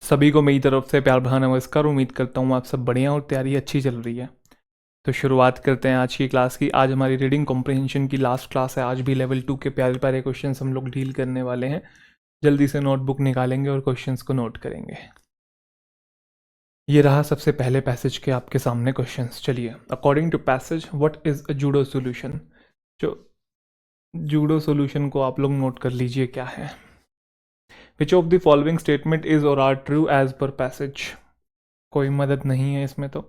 सभी को मेरी तरफ से प्यार भरा नमस्कार। उम्मीद करता हूँ आप सब बढ़िया और तैयारी अच्छी चल रही है। तो शुरुआत करते हैं आज की क्लास की। आज हमारी रीडिंग कॉम्प्रिहेंशन की लास्ट क्लास है। आज भी लेवल 2 के प्यारे प्यारे क्वेश्चंस हम लोग डील करने वाले हैं। जल्दी से नोटबुक निकालेंगे और क्वेश्चंस को नोट करेंगे। ये रहा सबसे पहले पैसेज के आपके सामने क्वेश्चंस। चलिए, according to passage what is a judo solution. जो जूडो सॉल्यूशन को आप लोग नोट कर लीजिए क्या है। Which of the following statement is और are true as per passage. कोई मदद नहीं है इसमें। तो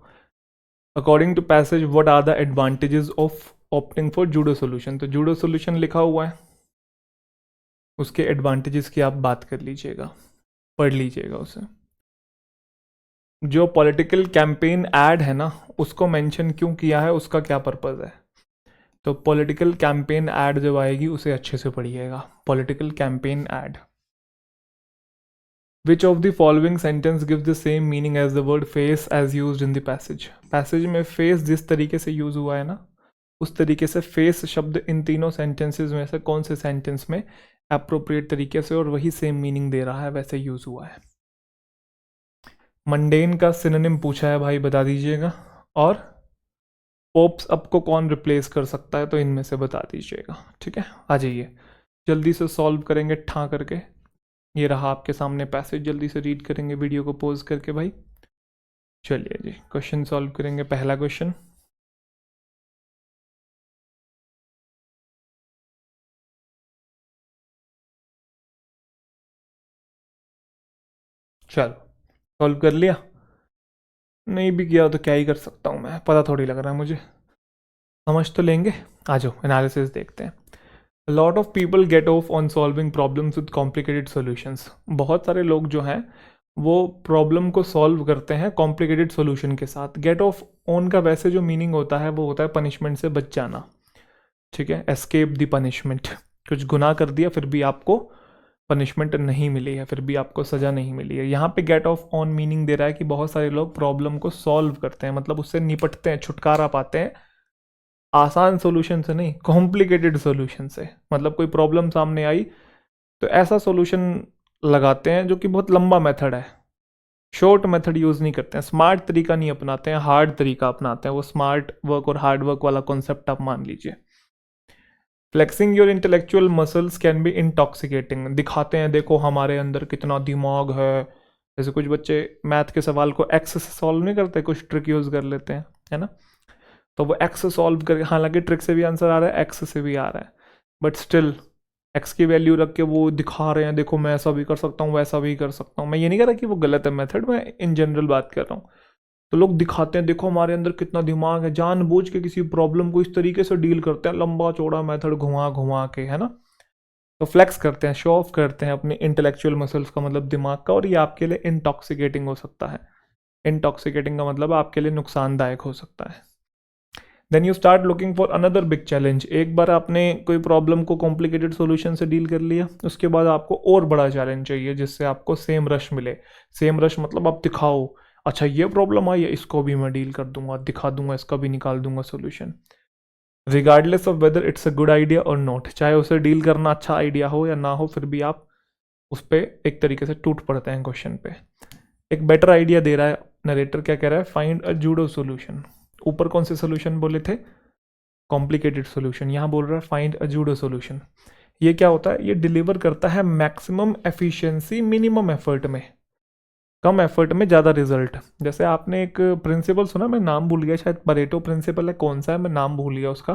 according to passage what are the advantages of opting for judo solution. तो जूडो सॉल्यूशन लिखा हुआ है, उसके एडवांटेजेस की आप बात कर लीजिएगा, पढ़ लीजिएगा उसे। जो पॉलिटिकल कैंपेन ऐड है ना, उसको मेंशन क्यों किया है, उसका क्या पर्पस है। तो पॉलिटिकल कैंपेन ऐड जब आएगी उसे अच्छे से पढ़िएगा। Political campaign add. Which of the following sentence gives the same meaning as the word face as used in the passage। Passage में face जिस तरीके से यूज हुआ है ना, उस तरीके से face शब्द इन तीनों सेंटेंसेस में से कौन से सेंटेंस में अप्रोप्रिएट तरीके से और वही सेम मीनिंग दे रहा है, वैसे यूज हुआ है। मंडेन का सिनोनिम पूछा है भाई, बता दीजिएगा। और पोप्स अप को कौन रिप्लेस कर सकता है, तो इनमें से बता दीजिएगा। ठीक है, आ जाइए जल्दी से सॉल्व करेंगे ठा करके। ये रहा आपके सामने पैसेज, जल्दी से रीड करेंगे वीडियो को पॉज करके भाई। चलिए जी, क्वेश्चन सॉल्व करेंगे। पहला क्वेश्चन, चलो सॉल्व कर लिया। नहीं भी किया तो क्या ही कर सकता हूँ मैं, पता थोड़ी लग रहा है मुझे, समझ तो लेंगे। आ जाओ एनालिसिस देखते हैं। A lot of people get off on solving problems with complicated solutions। बहुत सारे लोग जो हैं वो प्रॉब्लम को सॉल्व करते हैं कॉम्प्लिकेटेड सॉल्यूशन के साथ। गेट ऑफ ऑन का वैसे जो मीनिंग होता है वो होता है पनिशमेंट से बच जाना। ठीक है, एस्केप द पनिशमेंट। कुछ गुनाह कर दिया फिर भी आपको पनिशमेंट नहीं मिली है, फिर भी आपको सज़ा नहीं मिली है। यहाँ पे गेट ऑफ ऑन मीनिंग दे रहा है कि बहुत सारे लोग प्रॉब्लम को सॉल्व करते हैं, मतलब उससे निपटते हैं, छुटकारा पाते हैं आसान सॉल्यूशन से नहीं, कॉम्प्लिकेटेड सॉल्यूशन से। मतलब कोई प्रॉब्लम सामने आई तो ऐसा सॉल्यूशन लगाते हैं जो कि बहुत लंबा मेथड है, शॉर्ट मेथड यूज़ नहीं करते हैं, स्मार्ट तरीका नहीं अपनाते हैं, हार्ड तरीका अपनाते हैं। वो स्मार्ट वर्क और हार्ड वर्क वाला कॉन्सेप्ट आप मान लीजिए। Flexing your intellectual muscles can be intoxicating. दिखाते हैं देखो हमारे अंदर कितना दिमाग है। जैसे कुछ बच्चे मैथ के सवाल को एक्स से सॉल्व नहीं करते, कुछ ट्रिक यूज़ कर लेते हैं, है ना। तो वो एक्स सॉल्व करके, हालांकि ट्रिक से भी आंसर आ रहा है, एक्स से भी आ रहा है, बट स्टिल एक्स की वैल्यू रख के वो दिखा रहे हैं देखो मैं ऐसा भी कर सकता हूँ, वैसा भी कर सकता हूँ। मैं ये नहीं कह रहा कि वो गलत है मेथड, मैं इन जनरल बात कर रहा हूँ। तो लोग दिखाते हैं देखो हमारे अंदर कितना दिमाग है, जानबूझ के किसी प्रॉब्लम को इस तरीके से डील करते हैं, लंबा चौड़ा मेथड घुमा घुमा के, है ना। तो फ्लेक्स करते हैं, शो ऑफ करते हैं अपने इंटेलेक्चुअल मसल्स का, मतलब दिमाग का, और ये आपके लिए इंटॉक्सिकेटिंग हो सकता है। इंटॉक्सिकेटिंग का मतलब आपके लिए नुकसानदायक हो सकता है। Then you start looking for another big challenge. एक बार आपने कोई प्रॉब्लम को कॉम्प्लिकेटेड सॉल्यूशन से डील कर लिया, उसके बाद आपको और बड़ा चैलेंज चाहिए जिससे आपको सेम रश मिले। सेम रश मतलब आप दिखाओ, अच्छा ये प्रॉब्लम आई है, इसको भी मैं डील कर दूंगा, दिखा दूंगा, इसका भी निकाल दूंगा solution. Regardless of whether it's a good idea और नॉट, चाहे उसे डील करना अच्छा आइडिया हो या ना हो, फिर भी आप उस पर एक तरीके से टूट पड़ते हैं क्वेश्चन पे। एक बेटर आइडिया दे रहा है नरेटर, क्या कह रहा है, फाइंड अ जूडो सॉल्यूशन। ऊपर कौन से सॉल्यूशन बोले थे, कॉम्प्लिकेटेड सॉल्यूशन, यहाँ बोल रहा है फाइंड अ जूडो सॉल्यूशन। ये क्या होता है, ये डिलीवर करता है मैक्सिमम एफिशिएंसी मिनिमम एफर्ट में, कम एफर्ट में ज़्यादा रिजल्ट। जैसे आपने एक प्रिंसिपल सुना, मैं नाम भूल गया, शायद परेटो प्रिंसिपल है, कौन सा है मैं नाम भूल गया उसका,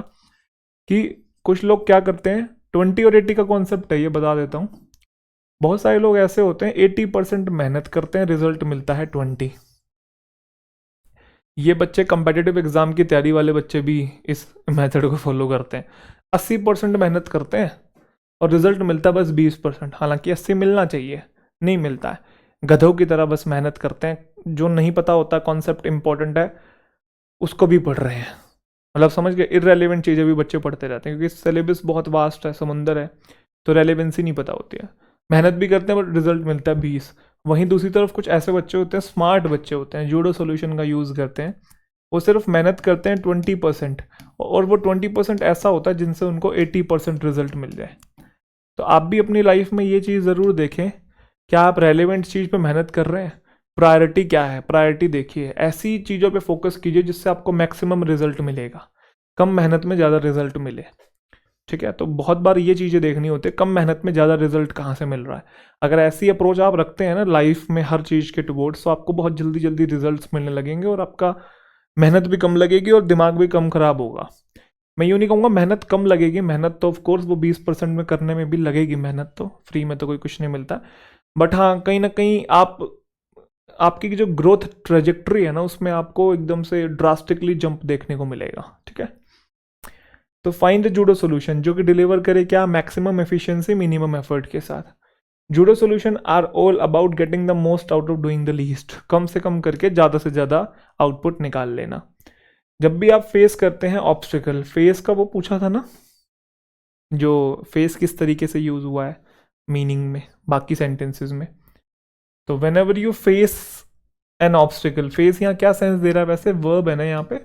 कि कुछ लोग क्या करते हैं, 20 और 80 का कॉन्सेप्ट है, ये बता देता हूँ। बहुत सारे लोग ऐसे होते हैं 80% मेहनत करते हैं, रिजल्ट मिलता है 20। ये बच्चे कंपेटिटिव एग्जाम की तैयारी वाले बच्चे भी इस मेथड को फॉलो करते हैं। 80% मेहनत करते हैं और रिजल्ट मिलता है बस 20%। हालांकि 80 मिलना चाहिए, नहीं मिलता है। गधों की तरह बस मेहनत करते हैं, जो नहीं पता होता कॉन्सेप्ट इंपॉर्टेंट है उसको भी पढ़ रहे हैं। मतलब समझ गए, इररेलेवेंट चीज़ें भी बच्चे पढ़ते रहते हैं, क्योंकि सिलेबस बहुत वास्ट है, समुंदर है, तो रेलेवेंसी नहीं पता होती है। मेहनत भी करते हैं बट रिजल्ट मिलता है 20। वहीं दूसरी तरफ कुछ ऐसे बच्चे होते हैं, स्मार्ट बच्चे होते हैं, जूडो सॉल्यूशन का यूज़ करते हैं। वो सिर्फ मेहनत करते हैं 20%, और वो 20% ऐसा होता है जिनसे उनको 80% रिजल्ट मिल जाए। तो आप भी अपनी लाइफ में ये चीज़ ज़रूर देखें क्या आप रेलेवेंट चीज़ पे मेहनत कर रहे हैं? प्रायोरिटी क्या है? प्रायोरिटी देखिए, ऐसी चीज़ों पे फोकस कीजिए जिससे आपको मैक्सिमम रिजल्ट मिलेगा, कम मेहनत में ज़्यादा रिजल्ट मिले। ठीक है, तो बहुत बार ये चीज़ें देखनी होती है, कम मेहनत में ज़्यादा रिजल्ट कहाँ से मिल रहा है। अगर ऐसी अप्रोच आप रखते हैं ना लाइफ में हर चीज़ के टुवर्ड्स, तो आपको बहुत जल्दी जल्दी रिजल्ट्स मिलने लगेंगे और आपका मेहनत भी कम लगेगी और दिमाग भी कम खराब होगा। मैं यूँ नहीं कहूँगा मेहनत कम लगेगी, मेहनत तो ऑफ कोर्स वो 20% में करने में भी लगेगी मेहनत, तो फ्री में तो कोई कुछ नहीं मिलता। बट हाँ, कहीं ना कहीं आपकी जो ग्रोथ ट्रेजेक्ट्री है ना, उसमें आपको एकदम से ड्रास्टिकली जंप देखने को मिलेगा। ठीक है, तो फाइंड द जूडो सोल्यूशन, जो कि डिलीवर करे क्या, मैक्सिमम एफिशिएंसी मिनिमम एफर्ट के साथ। Judo solution are all about getting the most out of doing the least, कम से कम करके ज़्यादा से ज़्यादा आउटपुट निकाल लेना। जब भी आप फेस करते हैं ऑब्स्टिकल, फेस का वो पूछा था ना, जो फेस किस तरीके से यूज़ हुआ है मीनिंग में बाकी सेंटेंसेस में, तो when ever you face an obstacle, face यहाँ क्या सेंस दे रहा है, वैसे वर्ब है ना यहाँ पे,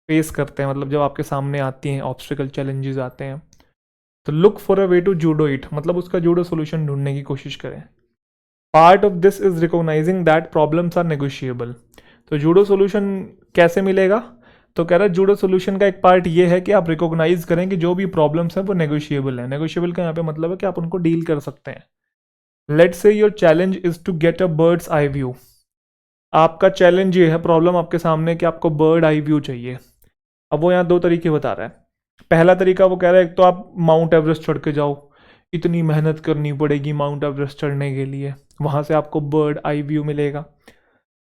फेस करते हैं मतलब जब आपके सामने आती हैं ऑब्स्टिकल, चैलेंजेस आते हैं, तो look for a way to judo it, मतलब उसका जूडो सोल्यूशन ढूंढने की कोशिश करें। Part of this is recognising that problems are negotiable, तो जूडो सोल्यूशन कैसे मिलेगा, तो कह रहा है जूडो सोल्यूशन का एक पार्ट ये है कि आप रिकॉग्नाइज करें कि जो भी प्रॉब्लम्स हैं वो नेगोशिएबल है। नेगोशिएबल का यहाँ पे मतलब है कि आप उनको डील कर सकते हैं। Let's say your challenge is to get a bird's eye view, आपका चैलेंज ये है, प्रॉब्लम आपके सामने कि आपको बर्ड आई व्यू चाहिए। अब वो यहाँ दो तरीके बता रहा है। पहला तरीका वो कह रहा है, एक तो आप माउंट एवरेस्ट चढ़ के जाओ, इतनी मेहनत करनी पड़ेगी माउंट एवरेस्ट चढ़ने के लिए, वहाँ से आपको बर्ड आई व्यू मिलेगा।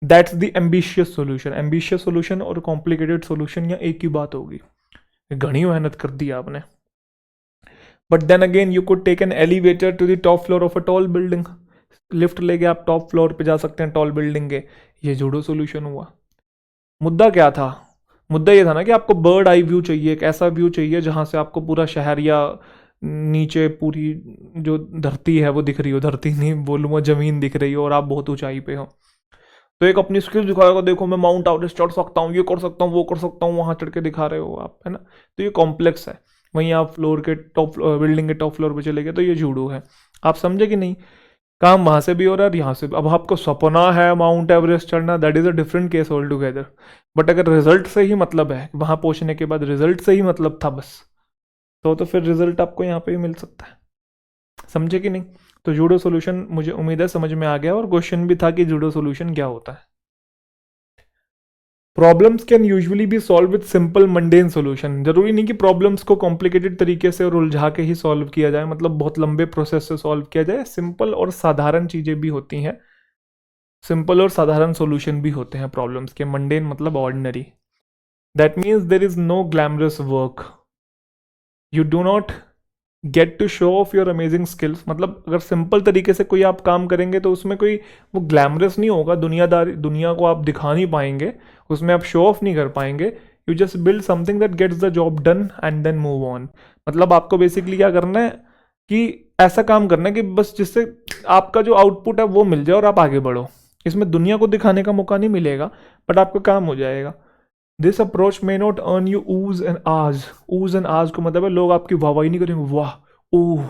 That's the ambitious solution. Ambitious solution और कॉम्प्लिकेटेड सोल्यूशन या एक ही बात होगी, घनी मेहनत कर दी आपने। But then again you could take an elevator to the top floor of a tall building, lift लेके आप टॉप फ्लोर पे जा सकते हैं टॉल बिल्डिंग के, ये जूडो सोल्यूशन हुआ। मुद्दा क्या था, मुद्दा ये था ना कि आपको बर्ड आई व्यू चाहिए, एक ऐसा व्यू चाहिए जहाँ से आपको पूरा शहर या नीचे पूरी जो धरती है वो दिख रही हो, धरती नहीं बोलूँगा, ज़मीन दिख रही हो और आप बहुत ऊंचाई पे हो। तो एक अपनी स्किल दिखाएगा, देखो मैं माउंट एवरेस्ट चढ़ सकता हूँ, ये कर सकता हूँ, वो कर सकता हूँ, वहाँ चढ़ के दिखा रहे हो आप, है ना। तो ये कॉम्प्लेक्स है। वहीं आप फ्लोर के टॉप, बिल्डिंग के टॉप फ्लोर पे चले गए तो ये जूडो है। आप समझे कि नहीं, काम वहाँ से भी हो रहा है और यहाँ से भी। अब आपको सपना है माउंट एवरेस्ट चढ़ना, that is a different case all together. But अगर रिजल्ट से ही मतलब है, वहाँ पहुँचने के बाद रिजल्ट से ही मतलब था बस, तो फिर रिजल्ट आपको यहाँ पे ही मिल सकता है। समझे कि नहीं। तो जूडो सोल्यूशन मुझे उम्मीद है समझ में आ गया, और क्वेश्चन भी था कि जूडो सोल्यूशन क्या होता है। Problems can usually be solve with simple mundane solution, जरूरी नहीं कि प्रॉब्लम्स को कॉम्प्लिकेटेड तरीके से और उलझा के ही सॉल्व किया जाए, मतलब बहुत लंबे प्रोसेस से सॉल्व किया जाए। सिंपल और साधारण चीज़ें भी होती हैं, सिंपल और साधारण सॉल्यूशन भी होते हैं प्रॉब्लम्स के। मंडेन मतलब ordinary, that means there is no glamorous work, you do not get to show off your amazing skills. मतलब अगर सिंपल तरीके से कोई आप काम करेंगे तो उसमें कोई वो ग्लैमरस नहीं होगा, दुनियादारी, दुनिया को आप दिखा नहीं पाएंगे, उसमें आप शो ऑफ नहीं कर पाएंगे। You just build something that gets the job done and then move on. मतलब आपको बेसिकली क्या करना है कि ऐसा काम करना है कि बस जिससे आपका जो आउटपुट है वो मिल जाए और आप आगे बढ़ो। इसमें दुनिया को दिखाने का मौका नहीं मिलेगा, बट आपका काम हो जाएगा। This approach may not earn you Uz and आज। ऊज एंड आज को मतलब है लोग आपकी वाहवाही नहीं करेंगे, वाह ऊह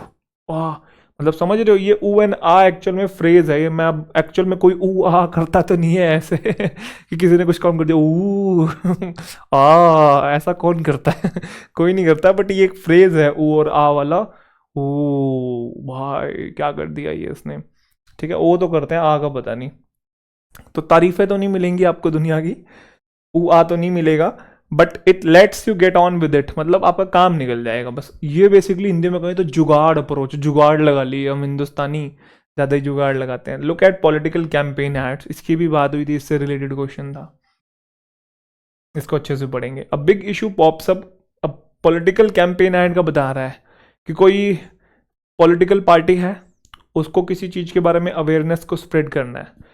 वाह, मतलब समझ रहे हो, ये ऊ एंड आ एक्चुअल में फ्रेज है। ये मैं अब एक्चुअल में कोई ऊ आ करता तो नहीं है ऐसे कि किसी ने कुछ काम कर दिया ऊ आ, ऐसा कौन करता है कोई नहीं करता, बट ये एक फ्रेज है ऊ और आ वाला। ओ भाई क्या कर दिया ये इसने। ठीक है, वो तो करते हैं, आ का पता नहीं। तो तारीफें तो नहीं मिलेंगी आपको दुनिया की, ऊ आ तो नहीं मिलेगा, but it let's you get on with it, मतलब आपका काम निकल जाएगा बस। ये बेसिकली हिंदी में कहें तो जुगाड़ अप्रोच, जुगाड़ लगा ली, हम हिंदुस्तानी ज़्यादा ही जुगाड़ लगाते हैं। Look at political campaign ads, इसकी भी बात हुई थी, इससे रिलेटेड क्वेश्चन था, इसको अच्छे से पढ़ेंगे। अब बिग इशू पॉप्स अप, अब पॉलिटिकल कैंपेन एड का बता रहा है कि कोई पॉलिटिकल पार्टी है, उसको किसी चीज़ के बारे में अवेयरनेस को स्प्रेड करना है,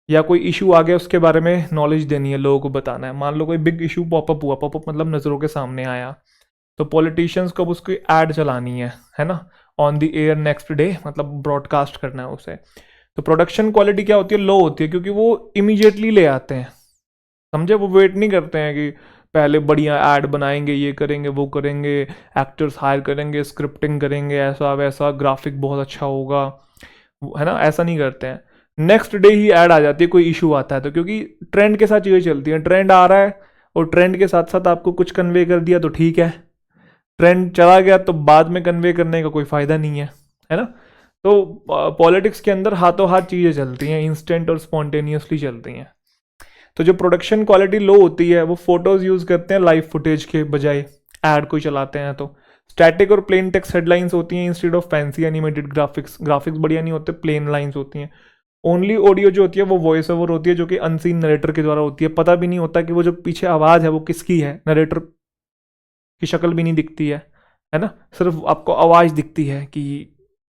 या कोई इशू आ गया उसके बारे में नॉलेज देनी है, लोगों को बताना है। मान लो कोई बिग इशू पॉपअप हुआ, पॉपअप मतलब नज़रों के सामने आया, तो पॉलिटिशियंस को अब उसकी ऐड चलानी है ना, on the air next day, मतलब ब्रॉडकास्ट करना है उसे। तो प्रोडक्शन क्वालिटी क्या होती है, लो होती है, क्योंकि वो इमीडिएटली ले आते हैं, समझे। वो वेट नहीं करते हैं कि पहले बढ़िया ऐड बनाएंगे, ये करेंगे वो करेंगे, एक्टर्स हायर करेंगे, स्क्रिप्टिंग करेंगे, ऐसा वैसा, ग्राफिक बहुत अच्छा होगा, है ना, ऐसा नहीं करते हैं। नेक्स्ट डे ही ऐड आ जाती है, कोई इशू आता है तो, क्योंकि ट्रेंड के साथ चीज़ें चलती हैं। ट्रेंड आ रहा है और ट्रेंड के साथ साथ आपको कुछ कन्वे कर दिया तो ठीक है, ट्रेंड चला गया तो बाद में कन्वे करने का कोई फ़ायदा नहीं है ना। तो पॉलिटिक्स के अंदर हाथों हाथ चीज़ें चलती हैं, इंस्टेंट और स्पॉन्टेनियसली चलती हैं। तो जो प्रोडक्शन क्वालिटी लो होती है वो फोटोज़ यूज़ करते हैं लाइव फुटेज के बजाय, ऐड कोई चलाते हैं तो। स्टैटिक और प्लेन टेक्स्ट हेडलाइंस होती हैं instead of fancy animated graphics. Graphics बढ़िया नहीं होते, प्लेन लाइंस होती हैं। ओनली ऑडियो जो होती है वो वॉइस ओवर होती है, जो कि अनसीन नरेटर के द्वारा होती है। पता भी नहीं होता कि वो जो पीछे आवाज़ है वो किसकी है, नरेटर की शक्ल भी नहीं दिखती है ना, सिर्फ आपको आवाज़ दिखती है कि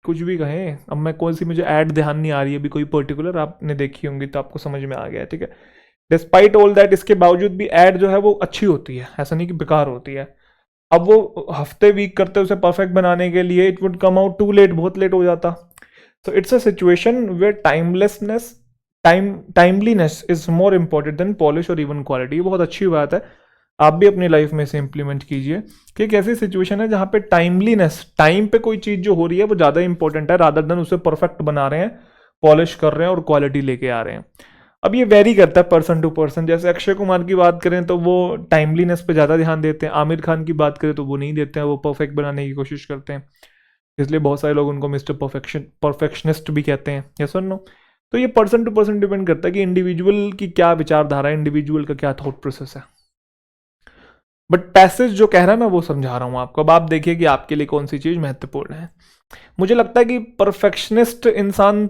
कुछ भी कहें। अब मैं कौन सी, मुझे ऐड ध्यान नहीं आ रही है अभी कोई पर्टिकुलर, आपने देखी होंगी तो आपको समझ में आ गया है, ठीक है। डिस्पाइट ऑल दैट, इसके बावजूद भी ऐड जो है वो अच्छी होती है, ऐसा नहीं कि बेकार होती है। अब वो हफ्ते वीक करते उसे परफेक्ट बनाने के लिए, it would come out too late, बहुत लेट हो जाता। So it's a situation where timeliness is more important than polish or even quality. ये बहुत अच्छी बात है, आप भी अपनी लाइफ में इसे इंप्लीमेंट कीजिए कि एक ऐसी सिचुएशन है जहाँ पे टाइमलीनेस, टाइम पे कोई चीज़ जो हो रही है वो ज़्यादा इंपॉर्टेंट है, रादर देन उसे परफेक्ट बना रहे हैं, पॉलिश कर रहे हैं और क्वालिटी लेके आ रहे हैं। अब ये वेरी करता है पर्सन टू पर्सन। जैसे अक्षय कुमार की बात करें तो वो टाइमलीनेस पे ज़्यादा ध्यान देते हैं, आमिर खान की बात करें तो वो नहीं देते हैं, वो परफेक्ट बनाने की कोशिश करते हैं, इसलिए बहुत सारे लोग उनको मिस्टर परफेक्शनिस्ट भी कहते हैं, यस और नो। तो ये पर्सन टू पर्सन डिपेंड करता है कि इंडिविजुअल की क्या विचारधारा है, इंडिविजुअल का क्या थॉट प्रोसेस है। बट पैसेज जो कह रहा है मैं वो समझा रहा हूँ आपको। अब आप देखिए कि आपके लिए कौन सी चीज़ महत्वपूर्ण है। मुझे लगता है कि परफेक्शनिस्ट इंसान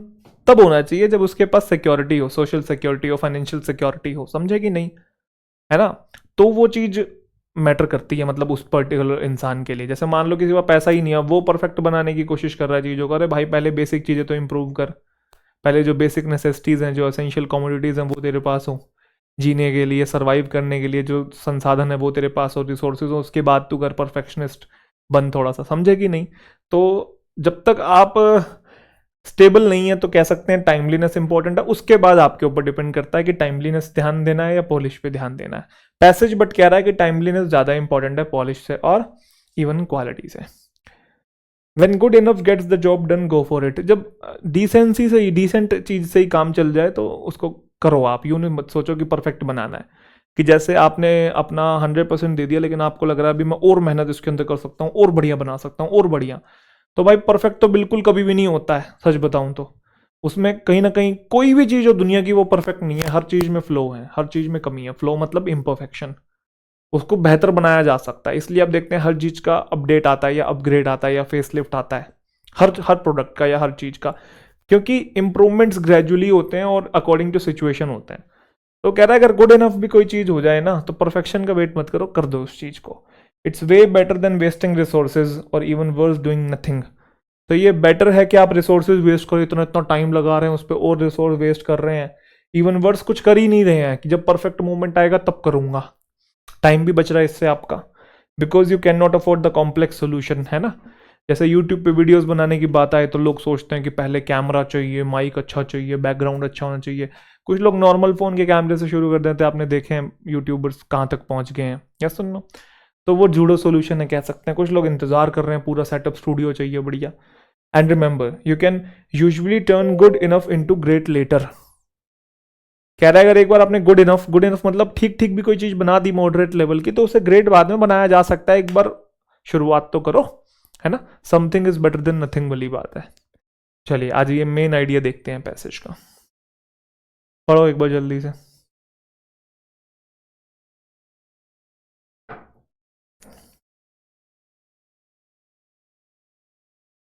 तब होना चाहिए जब उसके पास सिक्योरिटी हो, सोशल सिक्योरिटी हो, फाइनेंशियल सिक्योरिटी हो, समझे कि नहीं, है ना। तो वो चीज़ मैटर करती है, मतलब उस पर्टिकुलर इंसान के लिए। जैसे मान लो किसी के पास पैसा ही नहीं है, वो परफेक्ट बनाने की कोशिश कर रहा है चीज़ों को, अरे भाई पहले बेसिक चीज़ें तो इंप्रूव कर, पहले जो बेसिक नेसेसिटीज़ हैं, जो एसेंशियल कमोडिटीज़ हैं वो तेरे पास हो, जीने के लिए, सर्वाइव करने के लिए जो संसाधन है वो तेरे पास हो, रिसोर्सेज हो, उसके बाद तू कर परफेक्शनिस्ट बन थोड़ा सा, समझे कि नहीं। तो जब तक आप स्टेबल नहीं है तो कह सकते हैं टाइमलीनेस इंपॉर्टेंट है, उसके बाद आपके ऊपर डिपेंड करता है कि टाइमलीनेस ध्यान देना है या पॉलिश पे ध्यान देना है। पैसेज बट कह रहा है कि टाइमलीनेस ज़्यादा इंपॉर्टेंट है पॉलिश से और इवन क्वालिटी से। When good enough gets the job done, go for it। जब डिसेंसी से ही, डिसेंट चीज़ से ही काम चल जाए तो उसको करो आप, यूँ नहीं मत सोचो कि परफेक्ट बनाना है। कि जैसे आपने अपना 100% दे दिया लेकिन आपको लग रहा है अभी मैं और मेहनत इसके अंदर कर सकता हूँ, और बढ़िया बना सकता हूँ, और बढ़िया। तो भाई परफेक्ट तो बिल्कुल कभी भी नहीं होता है, सच बताऊँ तो। उसमें कहीं ना कहीं कोई भी चीज़ हो दुनिया की वो परफेक्ट नहीं है, हर चीज़ में फ्लो है, हर चीज़ में कमी है। फ्लो मतलब इम्परफेक्शन, उसको बेहतर बनाया जा सकता है। इसलिए आप देखते हैं हर चीज़ का अपडेट आता है या अपग्रेड आता है या फेसलिफ्ट आता है, हर प्रोडक्ट का या हर चीज़ का, क्योंकि इंप्रूवमेंट्स ग्रेजुअली होते हैं और अकॉर्डिंग टू सिचुएशन होते हैं। तो कह रहा है अगर गुड इनफ भी कोई चीज़ हो जाए ना तो परफेक्शन का वेट मत करो, कर दो उस चीज़ को। It's way better than wasting resources और इवन वर्स डूइंग नथिंग। तो ये बेटर है कि आप रिसोर्सेज वेस्ट करो, इतना इतना टाइम लगा रहे हैं उस पर और रिसोर्स वेस्ट कर रहे हैं, इवन वर्स कुछ कर ही नहीं रहे हैं कि जब परफेक्ट मोमेंट आएगा तब करूंगा। टाइम भी बच रहा है इससे आपका, because you can not afford the complex solution, है ना। जैसे यूट्यूब पे वीडियोस बनाने की बात आए तो लोग सोचते हैं कि पहले कैमरा चाहिए, माइक अच्छा चाहिए, बैकग्राउंड अच्छा होना चाहिए। कुछ लोग नॉर्मल फ़ोन के कैमरे से शुरू कर देते हैं, आपने देखे हैं यूट्यूबर्स कहाँ तक पहुँच गए हैं, या सुन लो। तो वो जूडो सोल्यूशन है कह सकते हैं। कुछ लोग इंतजार कर रहे हैं, पूरा सेटअप स्टूडियो चाहिए बढ़िया। And remember you can usually turn good enough into great later. कह रहा है अगर एक बार आपने गुड इनफ मतलब ठीक ठीक भी कोई चीज बना दी मॉडरेट लेवल की तो उसे ग्रेट बाद में बनाया जा सकता है, एक बार शुरुआत तो करो, है ना। Something is better than nothing वाली बात है। चलिए आज ये मेन आइडिया देखते हैं पैसेज का, पढ़ो एक बार जल्दी से।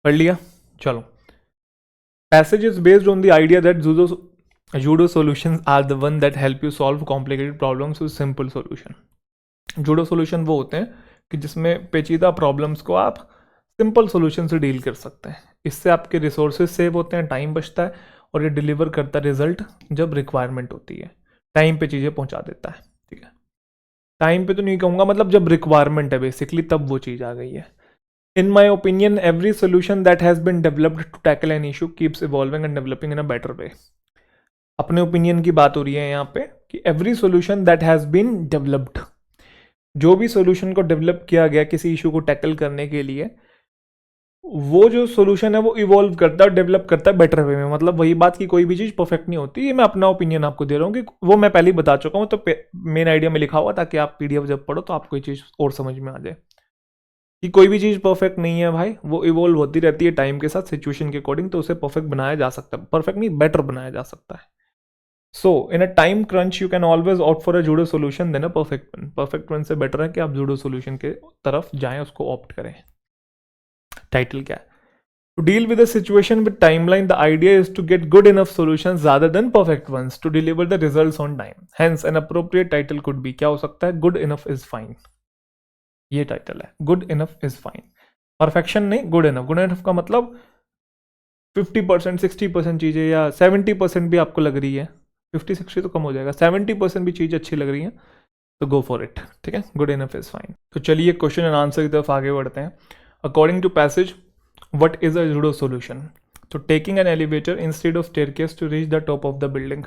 पढ़ लिया, चलो। Passage is based on the idea that judo solutions are the one that help you solve complicated problems with simple solution. Judo solution वो होते हैं कि जिसमें पेचीदा प्रॉब्लम्स को आप सिंपल सॉल्यूशन से डील कर सकते हैं। इससे आपके रिसोर्सेज सेव होते हैं, टाइम बचता है और ये डिलीवर करता है रिजल्ट जब रिक्वायरमेंट होती है, टाइम पे चीज़ें पहुंचा देता है, ठीक है। टाइम पे तो नहीं कहूँगा, मतलब जब रिक्वायरमेंट है बेसिकली तब वो चीज़ आ गई है। In my opinion every solution that has been developed to tackle an issue keeps evolving and developing in a better way. अपने ओपिनियन की बात हो रही है यहाँ पे कि every solution that has been developed, जो भी सॉल्यूशन को डेवलप किया गया किसी इशू को टैकल करने के लिए, वो जो सोल्यूशन है वो इवॉल्व करता है, डेवलप करता है बेटर वे में। मतलब वही बात कि कोई भी चीज़ परफेक्ट नहीं होती, ये मैं अपना ओपिनियन आपको दे रहा हूँ कि वो मैं पहले ही बता चुका हूँ, तो मेन आइडिया में लिखा हुआ ताकि आप पीडीएफ जब पढ़ो तो आपको ये चीज़ और समझ में आ जाए कि कोई भी चीज़ परफेक्ट नहीं है भाई, वो इवॉल्व होती रहती है टाइम के साथ, सिचुएशन के अकॉर्डिंग, तो उसे परफेक्ट बनाया जा सकता है, परफेक्ट नहीं बेटर बनाया जा सकता है। So in a time crunch you can always opt for a judo solution than a perfect one. Perfect one से बेटर है कि आप जूडो सोल्यूशन के तरफ जाएं, उसको ऑप्ट करें। टाइटल क्या है? To deal with a situation with timeline, the idea is to get good enough solutions rather than perfect ones to deliver the results on time. Hence, an appropriate title could be, क्या हो सकता है? Good enough is fine. ये title है, Good enough is fine. Perfection नहीं, good enough. Good enough का मतलब 50%, 60% चीज़ें या 70% भी आपको लग रही है, 50-60 तो कम हो जाएगा, 70% भी चीज़ अच्छी लग रही है तो गो फॉर इट। ठीक है, गुड इनफ इज फाइन। तो चलिए क्वेश्चन एंड आंसर की तरफ आगे बढ़ते हैं। According to passage, what is a judo solution? So taking an elevator instead of staircase to reach the top of the building.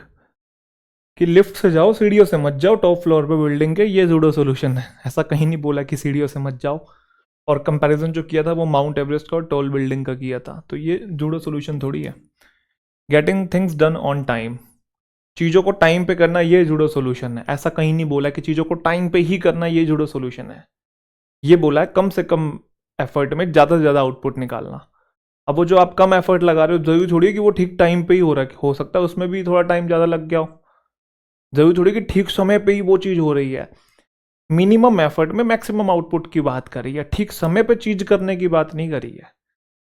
कि लिफ्ट से जाओ, सीढ़ियों से मत जाओ टॉप फ्लोर पे बिल्डिंग के, ये जूडो सोल्यूशन है। ऐसा कहीं नहीं बोला कि सीढ़ियों से मत जाओ, और कंपैरिजन जो किया था वो माउंट एवरेस्ट का और टॉल बिल्डिंग का किया था, तो ये जूडो सोल्यूशन थोड़ी है। Getting things done on time, चीज़ों को टाइम पे करना ये जूडो सोल्यूशन है। ऐसा कहीं नहीं बोला कि चीज़ों को टाइम पे ही करना ये जूडो सोल्यूशन है। ये बोला है कम से कम एफर्ट में ज़्यादा से ज़्यादा आउटपुट निकालना। अब वो जो आप कम एफर्ट लगा रहे हो, जरूरी थोड़ी है कि वो ठीक टाइम पे ही हो सकता है उसमें भी थोड़ा टाइम ज़्यादा लग गया हो। जरूरी थोड़ी कि ठीक समय पे ही वो चीज़ हो रही है। मिनिमम एफर्ट में मैक्सिमम आउटपुट की बात करी है, ठीक समय पे चीज करने की बात नहीं करी है।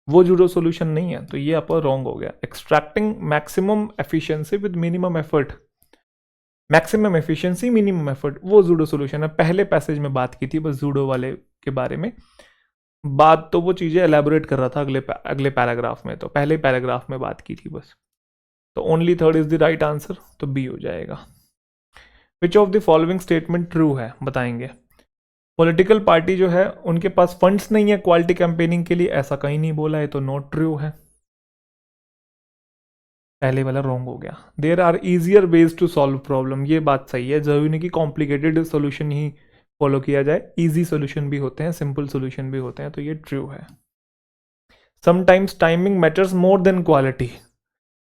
वो जूडो सोल्यूशन नहीं है, तो ये आपका रॉन्ग हो गया। Extracting maximum efficiency with minimum effort, maximum efficiency minimum effort, वो जूडो सोल्यूशन है। पहले पैसेज में बात की थी बस जूडो वाले के बारे में, बात तो वो चीज़ें एलैबोरेट कर रहा था अगले पैराग्राफ में, तो पहले पैराग्राफ में बात की थी बस। तो only third is the right answer, तो बी हो जाएगा। विच of the following statement true है, बताएंगे। पॉलिटिकल पार्टी जो है उनके पास फंड्स नहीं है क्वालिटी कैंपेनिंग के लिए, ऐसा कहीं नहीं बोला है, तो नॉट ट्रू है। पहले वाला रॉन्ग हो गया। There are easier ways to solve problem, ये बात सही है। जरूरी नहीं कि कॉम्प्लिकेटेड सोल्यूशन ही फॉलो किया जाए, इजी सोल्यूशन भी होते हैं, सिंपल सोल्यूशन भी होते हैं, तो ये ट्रू है। Sometimes timing matters more than quality,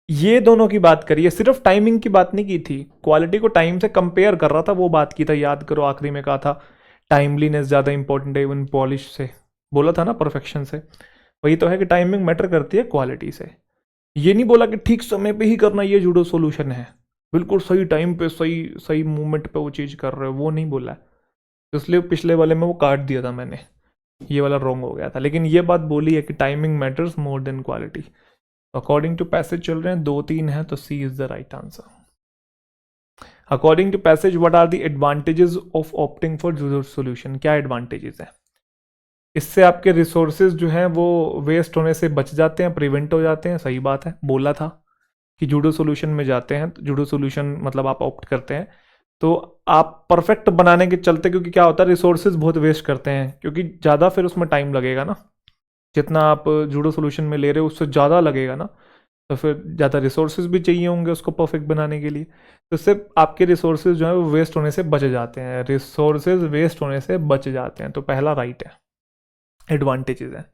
ये दोनों की बात करी है, सिर्फ टाइमिंग की बात नहीं की थी, क्वालिटी को टाइम से कंपेयर कर रहा था, वो बात की था। याद करो आखिरी में कहा था टाइमलीनेस ज़्यादा इंपॉर्टेंट है इवन पॉलिश से, बोला था ना परफेक्शन से। वही तो है कि टाइमिंग मैटर करती है क्वालिटी से। ये नहीं बोला कि ठीक समय पे ही करना ये जूडो सोल्यूशन है, बिल्कुल सही टाइम पे सही सही मूवमेंट पे वो चीज़ कर रहे हो, वो नहीं बोला है। तो इसलिए पिछले वाले में वो काट दिया था मैंने, ये वाला रॉन्ग हो गया था। लेकिन ये बात बोली है कि timing matters more than quality. According to passage चल रहे हैं 2-3 है, तो C is the right answer. According to passage what are the advantages of opting for judo solution, क्या एडवांटेजेस है? इससे आपके रिसोर्सेज जो हैं वो वेस्ट होने से बच जाते हैं, प्रिवेंट हो जाते हैं, सही बात है। बोला था कि जूडो सोल्यूशन में जाते हैं, तो जूडो सोल्यूशन मतलब आप ऑप्ट करते हैं तो आप परफेक्ट बनाने के चलते, क्योंकि क्या होता है रिसोर्सेज बहुत वेस्ट करते हैं, क्योंकि ज़्यादा फिर उसमें टाइम लगेगा ना, जितना आप जूडो सोल्यूशन में ले रहे हो उससे ज़्यादा लगेगा ना, तो फिर ज़्यादा रिसोर्सेज भी चाहिए होंगे उसको परफेक्ट बनाने के लिए, तो इससे आपके रिसोर्सेज जो है वो वेस्ट होने से बच जाते हैं, रिसोर्सेज वेस्ट होने से बच जाते हैं, तो पहला राइट है, एडवांटेजेस है।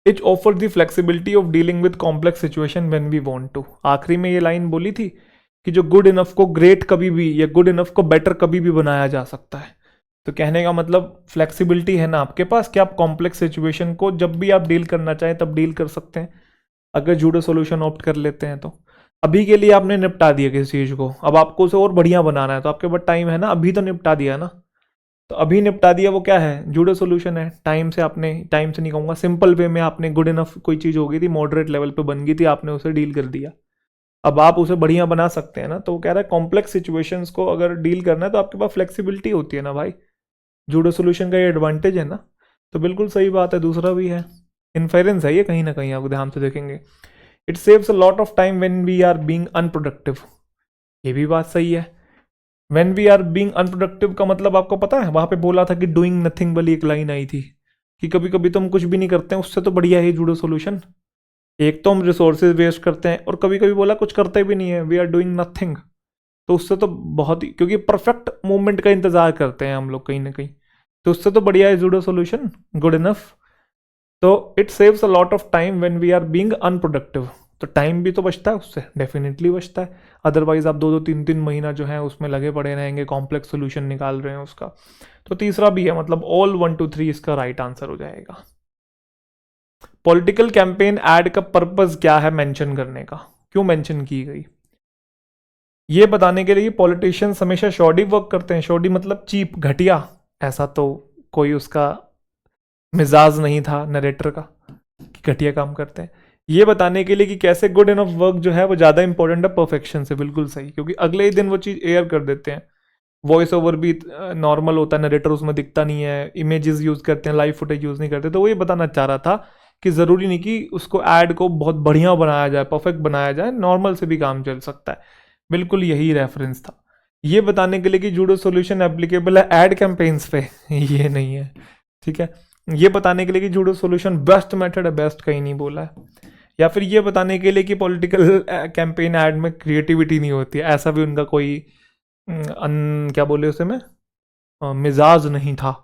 It offer the flexibility of dealing with complex situation when we want to, आखिरी में ये लाइन बोली थी कि जो गुड इनफ को ग्रेट कभी भी या गुड इनफ को बेटर कभी भी बनाया जा सकता है। तो कहने का मतलब फ्लेक्सिबिलिटी है ना आपके पास कि आप कॉम्प्लेक्स सिचुएशन को जब भी आप डील करना चाहें तब डील कर सकते हैं, अगर जूडो सोल्यूशन ऑप्ट कर लेते हैं तो। अभी के लिए आपने निपटा दिया किसी चीज़ को, अब आपको उसे और बढ़िया बनाना है तो आपके पास टाइम है ना, अभी तो निपटा दिया ना, तो अभी निपटा दिया, वो क्या है? जूडो सोल्यूशन है। टाइम से आपने, टाइम से नहीं कहूँगा, सिंपल वे में आपने गुड इनफ कोई चीज़ हो गई थी, मॉडरेट लेवल पे बन गई थी, आपने उसे डील कर दिया, अब आप उसे बढ़िया बना सकते हैं ना। तो वो कह रहा है कॉम्प्लेक्स सिचुएशंस को अगर डील करना है तो आपके पास फ्लेक्सिबिलिटी होती है ना भाई, जूडो सोल्यूशन का ये एडवांटेज है ना, तो बिल्कुल सही बात है। दूसरा भी है, इन्फेरेंस है ये कहीं ना कहीं, आप ध्यान से देखेंगे। It saves a lot of time when we are being unproductive, ये भी बात सही है। When we are being unproductive का मतलब आपको पता है, वहां पे बोला था कि डूइंग नथिंग वाली एक लाइन आई थी कि कभी कभी तो हम कुछ भी नहीं करते हैं, उससे तो बढ़िया है जूडो सोल्यूशन। एक तो हम रिसोर्सेज वेस्ट करते हैं और कभी कभी बोला कुछ करते भी नहीं है, वी आर डूइंग नथिंग, तो उससे तो बहुत ही, क्योंकि परफेक्ट मूवमेंट का इंतजार करते हैं हम लोग कहीं ना कहीं, तो उससे तो बढ़िया है जूडो सोल्यूशन, गुड इनफ। तो it saves a lot of time when we are being unproductive. तो टाइम भी तो बचता है उससे, डेफिनेटली बचता है। अदरवाइज आप 2-2 3-3 महीना जो है उसमें लगे पड़े रहेंगे, कॉम्प्लेक्स सोल्यूशन निकाल रहे हैं उसका। तो तीसरा भी है, मतलब ऑल 1 2 3 इसका राइट आंसर हो जाएगा। पॉलिटिकल कैंपेन एड का पर्पस क्या है मेंशन करने का, क्यों मेंशन की गई? ये बताने के लिए पॉलिटिशियंस हमेशा शॉडी वर्क करते हैं। शॉडी मतलब चीप, घटिया। ऐसा तो कोई उसका मिजाज नहीं था नरेटर का कि घटिया काम करते हैं। ये बताने के लिए कि कैसे गुड इनफ वर्क जो है वो ज़्यादा इंपॉर्टेंट है परफेक्शन से। बिल्कुल सही, क्योंकि अगले ही दिन वो चीज़ एयर कर देते हैं। वॉइस ओवर भी नॉर्मल होता है, नरेटर उसमें दिखता नहीं है, इमेजेस यूज़ करते हैं, लाइव फुटेज यूज़ नहीं करते। तो वो ये बताना चाह रहा था कि ज़रूरी नहीं कि उसको ऐड को बहुत बढ़िया बनाया जाए, परफेक्ट बनाया जाए, नॉर्मल से भी काम चल सकता है। बिल्कुल यही रेफरेंस था। ये बताने के लिए कि जूडो सॉल्यूशन एप्लीकेबल है एड कैंपेन्स पे ये नहीं है, ठीक है। ये बताने के लिए कि जूडो सॉल्यूशन बेस्ट मेथड है, बेस्ट कहीं नहीं बोला है। या फिर ये बताने के लिए कि पॉलिटिकल कैंपेन ऐड में क्रिएटिविटी नहीं होती है, ऐसा भी उनका कोई क्या बोले उसे मैं मिजाज नहीं था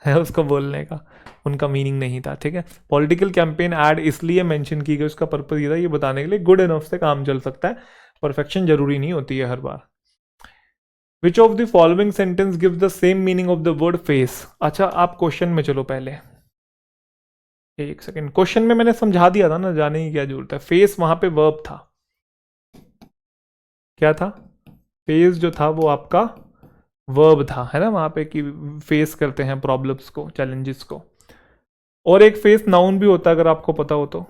है उसको बोलने का, उनका मीनिंग नहीं था, ठीक है। पॉलिटिकल कैंपेन ऐड इसलिए मेंशन की गई, उसका पर्पज ये था ये बताने के लिए गुड इनफ से काम चल सकता है, परफेक्शन जरूरी नहीं होती है हर बार। Which of the following sentence gives the same meaning of the word face? अच्छा आप क्वेश्चन में चलो पहले, एक सेकंड। क्वेश्चन में मैंने समझा दिया था ना, जाने की क्या जरूरत है। फेस वहां पे वर्ब था, क्या था? फेस जो था वो आपका वर्ब था, है ना, वहां पे कि फेस करते हैं प्रॉब्लम्स को, चैलेंजेस को। और एक फेस नाउन भी होता है अगर आपको पता हो तो,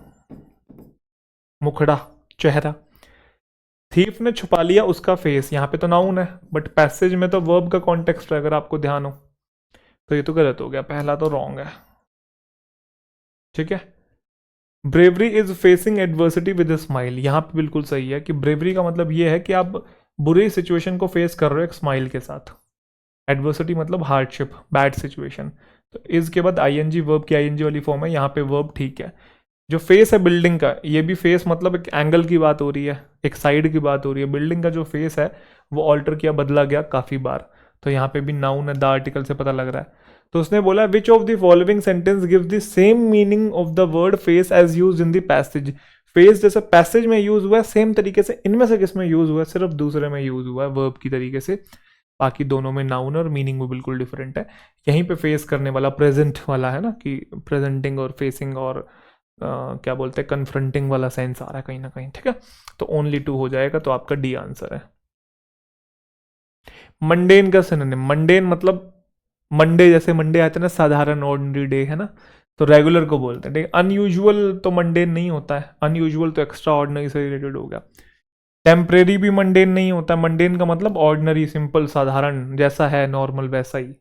मुखड़ा, चेहरा। थीफ ने छुपा लिया उसका फेस, यहाँ पे तो नाउन है, बट पैसेज में तो वर्ब का कॉन्टेक्स्ट है अगर आपको ध्यान हो। तो ये तो गलत हो गया, पहला तो रॉन्ग है, ठीक है। Bravery is facing adversity with a smile, यहाँ पे बिल्कुल सही है कि ब्रेवरी का मतलब ये है कि आप बुरी सिचुएशन को फेस कर रहे हो एक स्माइल के साथ। एडवर्सिटी मतलब हार्डशिप, बैड सिचुएशन। तो इज के बाद आईएनजी, वर्ब की आईएनजी वाली फॉर्म है, यहाँ पे वर्ब ठीक है। जो फेस है बिल्डिंग का, ये भी फेस मतलब एक एंगल की बात हो रही है, एक साइड की बात हो रही है। बिल्डिंग का जो फेस है वो ऑल्टर किया, बदला गया काफ़ी बार। तो यहाँ पे भी नाउन है, द आर्टिकल से पता लग रहा है। तो उसने बोला which of the following sentence gives the same meaning of the word face as use in the passage. Face जैसे पैसेज में यूज हुआ है, सेम तरीके से इनमें से किस में यूज हुआ है? सिर्फ दूसरे में यूज हुआ है वर्ब की तरीके से। बाकी दोनों में नाउन और मीनिंग भी बिल्कुल डिफरेंट है। यहीं पे फेस करने वाला प्रेजेंट वाला है ना, कि प्रेजेंटिंग और फेसिंग और क्या बोलते हैं कन्फ्रंटिंग वाला सेंस आ रहा है कहीं ना कहीं, ठीक है। तो ओनली 2 हो जाएगा, तो आपका डी आंसर है। मंडेन का सिनोनिम, मंडेन मतलब मंडे, जैसे मंडे आते हैं ना, साधारण ऑर्डिनरी डे है ना, तो रेगुलर को बोलते हैं। अनयूजुअल तो मंडेन नहीं होता है, अनयूजुअल तो एक्स्ट्रा ऑर्डिनरी से रिलेटेड हो गया। टेम्परेरी भी मंडेन नहीं होता, मंडेन का मतलब ऑर्डिनरी, सिंपल, साधारण, जैसा है नॉर्मल वैसा ही।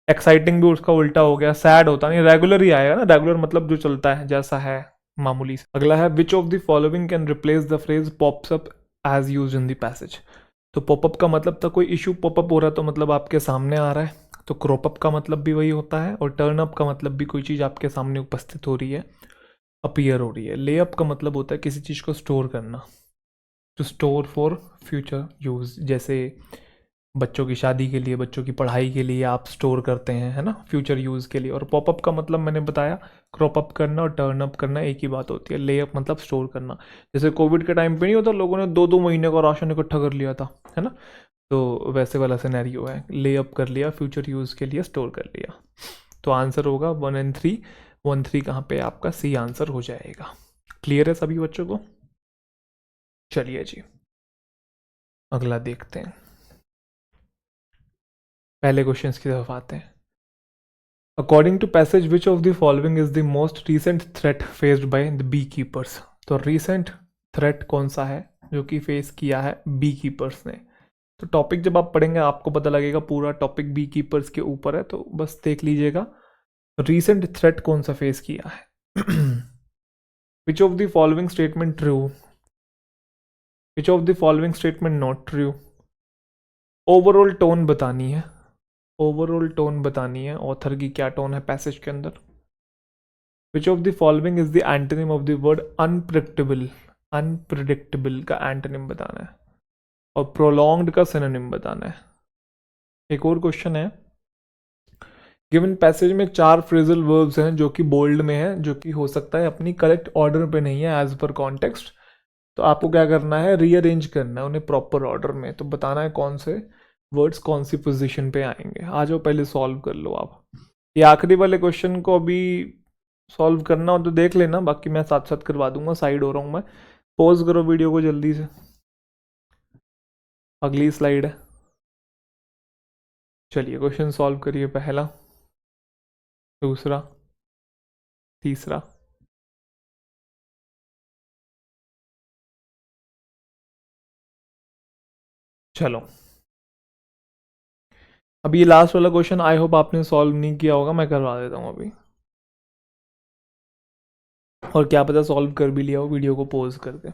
एक्साइटिंग भी उसका उल्टा हो गया, सैड होता नहीं, रेगुलर ही आएगा ना, रेगुलर मतलब जो चलता है जैसा है मामूली से। अगला है which of the following can replace the phrase pops up as use in the passage. तो पॉपअप का मतलब था कोई इशू पॉपअप हो रहा है, तो मतलब आपके सामने आ रहा है। तो क्रॉपअप का मतलब भी वही होता है, और टर्न अप का मतलब भी कोई चीज़ आपके सामने उपस्थित हो रही है, अपीयर हो रही है। लेअप का मतलब होता है किसी चीज़ को स्टोर करना, to store for future use. जैसे बच्चों की शादी के लिए, बच्चों की पढ़ाई के लिए आप स्टोर करते हैं, है ना, फ्यूचर यूज़ के लिए। और पॉपअप का मतलब मैंने बताया, क्रॉप अप करना और टर्न अप करना एक ही बात होती है। ले अप मतलब स्टोर करना। जैसे कोविड के टाइम पे नहीं होता, लोगों ने 2-2 महीने का राशन इकट्ठा कर लिया था, है ना, तो वैसे वाला सिनेरियो है। ले अप कर लिया, फ्यूचर यूज़ के लिए स्टोर कर लिया। तो आंसर होगा 1 और 3। 1 3 कहाँ पे? आपका सी आंसर हो जाएगा। क्लियर है सभी बच्चों को? चलिए जी अगला देखते हैं, पहले क्वेश्चन की तरफ आते हैं। According to passage which of the following is the most recent threat faced by the beekeepers. तो रिसेंट थ्रेट कौन सा है जो कि फेस किया है बी कीपर्स ने? तो टॉपिक जब आप पढ़ेंगे आपको पता लगेगा, पूरा टॉपिक बी कीपर्स के ऊपर है, तो बस देख लीजिएगा रिसेंट थ्रेट कौन सा फेस किया है। Which of the following statement true, which of the following statement not true. Overall tone बतानी है, ओवरऑल टोन बतानी है, ऑथर की क्या टोन है पैसेज के अंदर। विच of the following is the antonym of the word unpredictable, unpredictable का एंटोनिम बताना है, और प्रोलॉन्ग्ड का सिनोनिम बताना है। एक और क्वेश्चन है, गिवन पैसेज में 4 फ्रेजल वर्ब्स हैं जो कि बोल्ड में हैं, जो कि हो सकता है अपनी करेक्ट ऑर्डर पे नहीं है एज पर कॉन्टेक्स्ट। तो आपको क्या करना है, रीअरेंज करना है उन्हें प्रॉपर ऑर्डर में। तो बताना है कौन से वर्ड्स कौन सी पोजीशन पे आएंगे। आ जाओ पहले सॉल्व कर लो आप। ये आखिरी वाले क्वेश्चन को अभी सॉल्व करना हो तो देख लेना, बाकी मैं साथ साथ करवा दूंगा, साइड हो रहा हूँ मैं। पॉज करो वीडियो को जल्दी से, अगली स्लाइड है। चलिए क्वेश्चन सॉल्व करिए, पहला, दूसरा, तीसरा। चलो अब ये लास्ट वाला क्वेश्चन आई होप आपने सॉल्व नहीं किया होगा, मैं करवा देता हूँ अभी। और क्या पता सॉल्व कर भी लिया हो वीडियो को पॉज करके।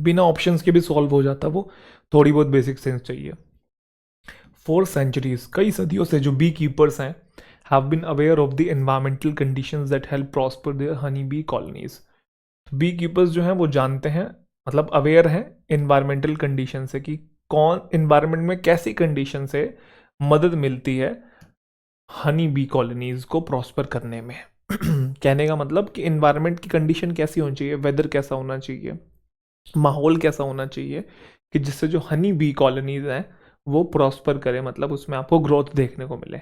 बिना ऑप्शंस के भी सॉल्व हो जाता, वो थोड़ी बहुत बेसिक सेंस चाहिए। 4 centuries, कई सदियों से जो बी कीपर्स हैं have been aware of the environmental conditions that help prosper their honey bee colonies. Beekeepers जो हैं वो जानते हैं, मतलब अवेयर हैं इन्वायरमेंटल कंडीशन से, कि कौन इन्वायरमेंट में कैसी कंडीशन से मदद मिलती है हनी बी कॉलोनीज को प्रॉस्पर करने में। कहने का मतलब कि इन्वायरमेंट की कंडीशन कैसी होनी चाहिए, वेदर कैसा होना चाहिए, माहौल कैसा होना चाहिए कि जिससे जो हनी बी कॉलोनीज हैं वो प्रॉस्पर करे, मतलब उसमें आपको ग्रोथ देखने को मिले।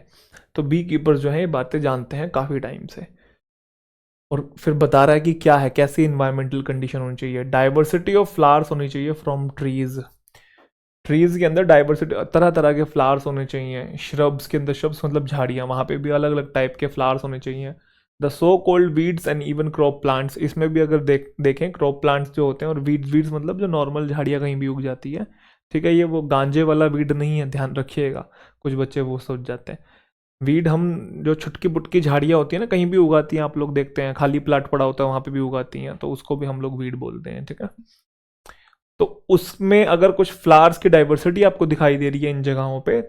तो बी कीपर जो है ये बातें जानते हैं काफ़ी टाइम से। और फिर बता रहा है कि क्या है, कैसी इन्वायरमेंटल कंडीशन होनी चाहिए। डाइवर्सिटी ऑफ फ्लावर्स होनी चाहिए फ्रॉम ट्रीज, ट्रीज के अंदर डाइवर्सिटी, तरह तरह के फ्लावर्स होने चाहिए। श्रब्स के अंदर, श्रब्स मतलब झाड़ियाँ, वहाँ पे भी अलग अलग टाइप के फ्लावर्स होने चाहिए। The so cold weeds and even crop plants, इसमें भी अगर देखें क्रॉप प्लांट्स जो होते हैं, और वीड्स, वीड्स मतलब जो नॉर्मल झाड़ियाँ कहीं भी उग जाती है, ठीक है, ये वो गांजे वाला वीड नहीं है, ध्यान रखिएगा, कुछ बच्चे वो सोच जाते हैं। वीड हम जो छुटकी पुटकी झाड़ियाँ होती है ना, कहीं भी उगाती हैं, आप लोग देखते हैं खाली प्लाट पड़ा होता है वहाँ पे भी उगाती हैं, तो उसको भी हम लोग वीड बोलते हैं, ठीक है। तो उसमें अगर कुछ फ्लावर्स की डाइवर्सिटी आपको दिखाई दे रही है इन जगहों पे,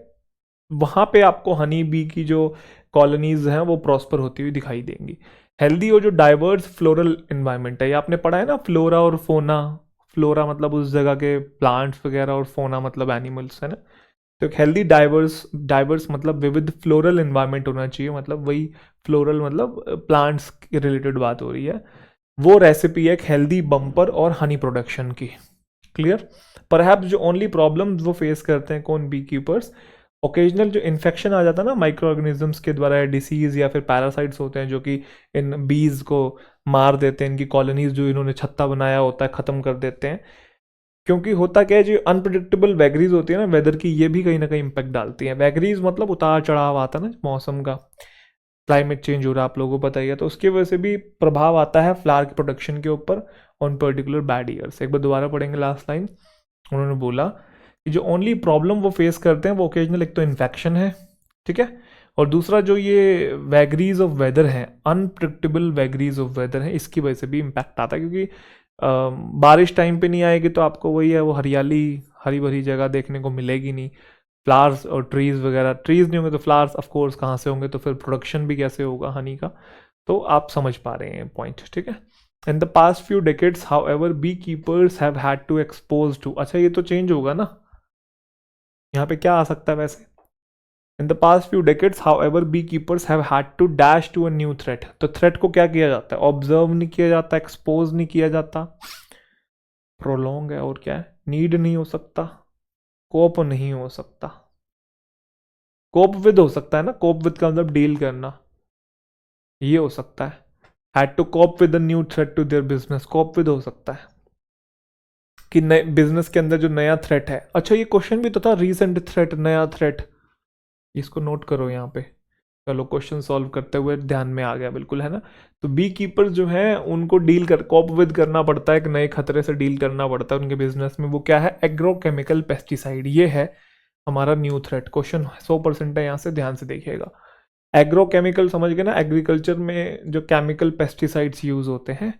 वहाँ पे आपको हनी बी की जो कॉलोनीज हैं वो प्रॉस्पर होती हुई दिखाई देंगी। हेल्दी और जो डाइवर्स फ्लोरल इन्वायरमेंट है, ये आपने पढ़ा है ना, फ्लोरा और फोना। फ्लोरा मतलब उस जगह के प्लांट्स वगैरह, और फोना मतलब एनिमल्स, है ना। तो एक हेल्दी डाइवर्स, डाइवर्स मतलब विविध फ्लोरल इन्वायरमेंट होना चाहिए, मतलब वही फ्लोरल मतलब प्लांट्स के रिलेटेड बात हो रही है। वो रेसिपी है एक हेल्दी बम्पर और हनी प्रोडक्शन की। क्लियर। परहैप्स जो ओनली प्रॉब्लम वो फेस करते हैं कौन, बी कीपर्स, ओकेजनल जो इन्फेक्शन आ जाता है ना माइक्रो ऑर्गेनिजम्स के द्वारा, या डिसीज या फिर पैरासाइट्स होते हैं जो कि इन बीज को मार देते हैं, इनकी कॉलोनीज जो इन्होंने छत्ता बनाया होता है ख़त्म कर देते हैं। क्योंकि होता क्या है, जो अनप्रिडिक्टेबल वैगरीज होती है ना वेदर की, ये भी कहीं ना कहीं इम्पैक्ट डालती है। वैगरीज मतलब उतार चढ़ाव आता है ना मौसम का, क्लाइमेट चेंज हो रहा है आप लोगों को पता ही है, तो उसकी वजह से भी प्रभाव आता है फ्लावर के प्रोडक्शन के ऊपर ऑन पर्टिकुलर बैड ईयर्स। एक बार दोबारा पढ़ेंगे लास्ट लाइन। उन्होंने बोला कि जो ओनली प्रॉब्लम वो फेस करते हैं वो ओकेजनल, एक तो इन्फेक्शन है, ठीक है, और दूसरा जो ये वैगरीज ऑफ वेदर है, अनप्रिडिक्टेबल वैगरीज ऑफ वेदर है, इसकी वजह से भी इम्पैक्ट आता है। क्योंकि बारिश टाइम पे नहीं आएगी तो आपको वही है, वो हरियाली, हरी भरी जगह देखने को मिलेगी नहीं। फ्लावर्स और ट्रीज़ वगैरह, ट्रीज़ नहीं होंगे तो फ्लावर्स ऑफ कोर्स कहाँ से होंगे, तो फिर प्रोडक्शन भी कैसे होगा हनी का। तो आप समझ पा रहे हैं पॉइंट, ठीक है। In the past few decades however beekeepers have had to expose to, अच्छा ये तो चेंज होगा ना, यहाँ पे क्या आ सकता है वैसे। In the past few decades however beekeepers have had to dash to a new threat, तो थ्रेट को क्या किया जाता है, ऑब्जर्व नहीं किया जाता, एक्सपोज नहीं किया जाता, प्रोलॉन्ग है, और क्या है, नीड नहीं हो सकता, कोप नहीं हो सकता, कोप विद हो सकता है ना, कोप विद का मतलब डील करना, ये हो सकता है। Had to cope with a new threat to their business, cope with हो सकता है कि नए बिजनेस के अंदर जो नया थ्रेट है। अच्छा ये क्वेश्चन भी तो था, रीसेंट थ्रेट, नया थ्रेट, इसको नोट करो यहाँ पे। चलो क्वेश्चन सॉल्व करते हुए ध्यान में आ गया बिल्कुल, है ना। तो बी कीपर जो है उनको डील कर, कोप विद करना पड़ता है, एक नए खतरे से डील करना पड़ता है उनके बिजनेस में। वो क्या है, एग्रोकेमिकल पेस्टिसाइड, ये है हमारा न्यू थ्रेट। क्वेश्चन 100% है, यहाँ से ध्यान से देखिएगा। एग्रोकेमिकल समझ गए ना, एग्रीकल्चर में जो केमिकल पेस्टिसाइड्स यूज होते हैं,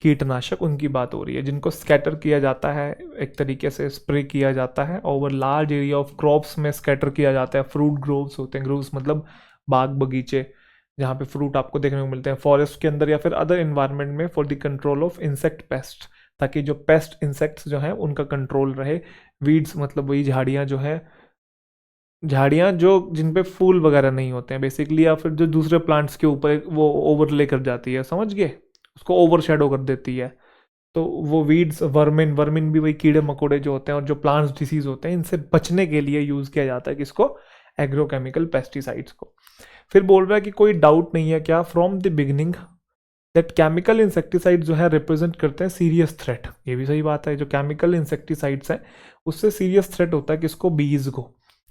कीटनाशक, उनकी बात हो रही है, जिनको स्कैटर किया जाता है, एक तरीके से स्प्रे किया जाता है over large area of crops में, स्कैटर किया जाता है। फ्रूट ग्रोव्स होते हैं, ग्रोव्स मतलब बाग बगीचे जहाँ पे फ्रूट आपको देखने को मिलते हैं, फॉरेस्ट के अंदर या फिर अदर इन्वायरमेंट में, for the control of insect pest, ताकि जो पेस्ट इंसेक्ट्स जो हैं उनका कंट्रोल रहे। वीड्स मतलब वही झाड़ियाँ जो हैं, झाड़ियाँ जो जिन पे फूल वगैरह नहीं होते हैं बेसिकली, या फिर जो दूसरे प्लांट्स के ऊपर वो ओवरले कर जाती है, समझ गए, उसको ओवरशैडो कर देती है। तो वो वीड्स, वर्मिन, वर्मिन भी वही कीड़े मकोड़े जो होते हैं और जो प्लांट्स डिसीज होते हैं, इनसे बचने के लिए यूज़ किया जाता है किसको, एग्रोकेमिकल पेस्टिसाइड्स को। फिर बोल रहा है कि कोई डाउट नहीं है क्या, from the beginning that chemical insecticide जो है रिप्रेजेंट करते हैं सीरियस थ्रेट। ये भी सही बात है, जो केमिकल इंसेक्टिसाइड्स हैं उससे सीरियस थ्रेट होता है किसको, बीज को,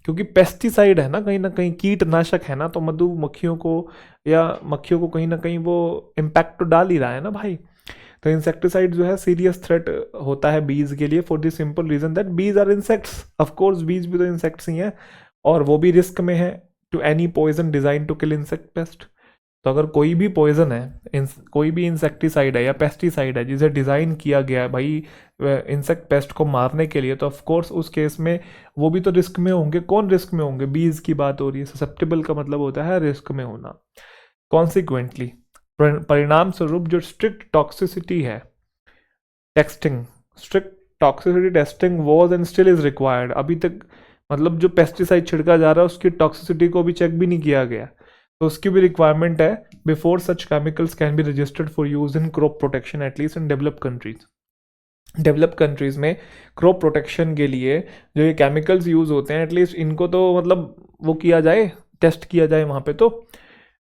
क्योंकि पेस्टिसाइड है ना कहीं कीटनाशक है ना, तो मधुमक्खियों को या मक्खियों को कहीं ना कहीं वो इम्पैक्ट तो डाल ही रहा है ना भाई। तो इंसेक्टिसाइड जो है सीरियस थ्रेट होता है बीज के लिए, for the simple reason that bees are insects, of course bees भी तो इंसेक्ट्स ही हैं, और वो भी रिस्क में है to any poison design to kill insect pest. तो अगर कोई भी पॉइजन है, कोई भी इंसेक्टिसाइड है या पेस्टिसाइड है जिसे डिज़ाइन किया गया है भाई इंसेक्ट पेस्ट को मारने के लिए, तो ऑफ कोर्स उस केस में वो भी तो रिस्क में होंगे। कौन रिस्क में होंगे, बीज की बात हो रही है। ससेप्टेबल का मतलब होता है रिस्क में होना। कॉन्सिक्वेंटली, परिणाम स्वरूप जो स्ट्रिक्ट टॉक्सिसिटी है, testing, strict toxicity testing was and still is required. अभी तक मतलब जो पेस्टिसाइड छिड़का जा रहा है उसकी टॉक्सिसिटी को भी चेक भी नहीं किया गया, तो उसकी भी रिक्वायरमेंट है before such chemicals can be registered for use in crop protection, at least in developed countries. Develop countries में क्रॉप प्रोटेक्शन के लिए जो ये केमिकल्स यूज होते हैं, एटलीस्ट इनको तो मतलब वो किया जाए, टेस्ट किया जाए वहाँ पे। तो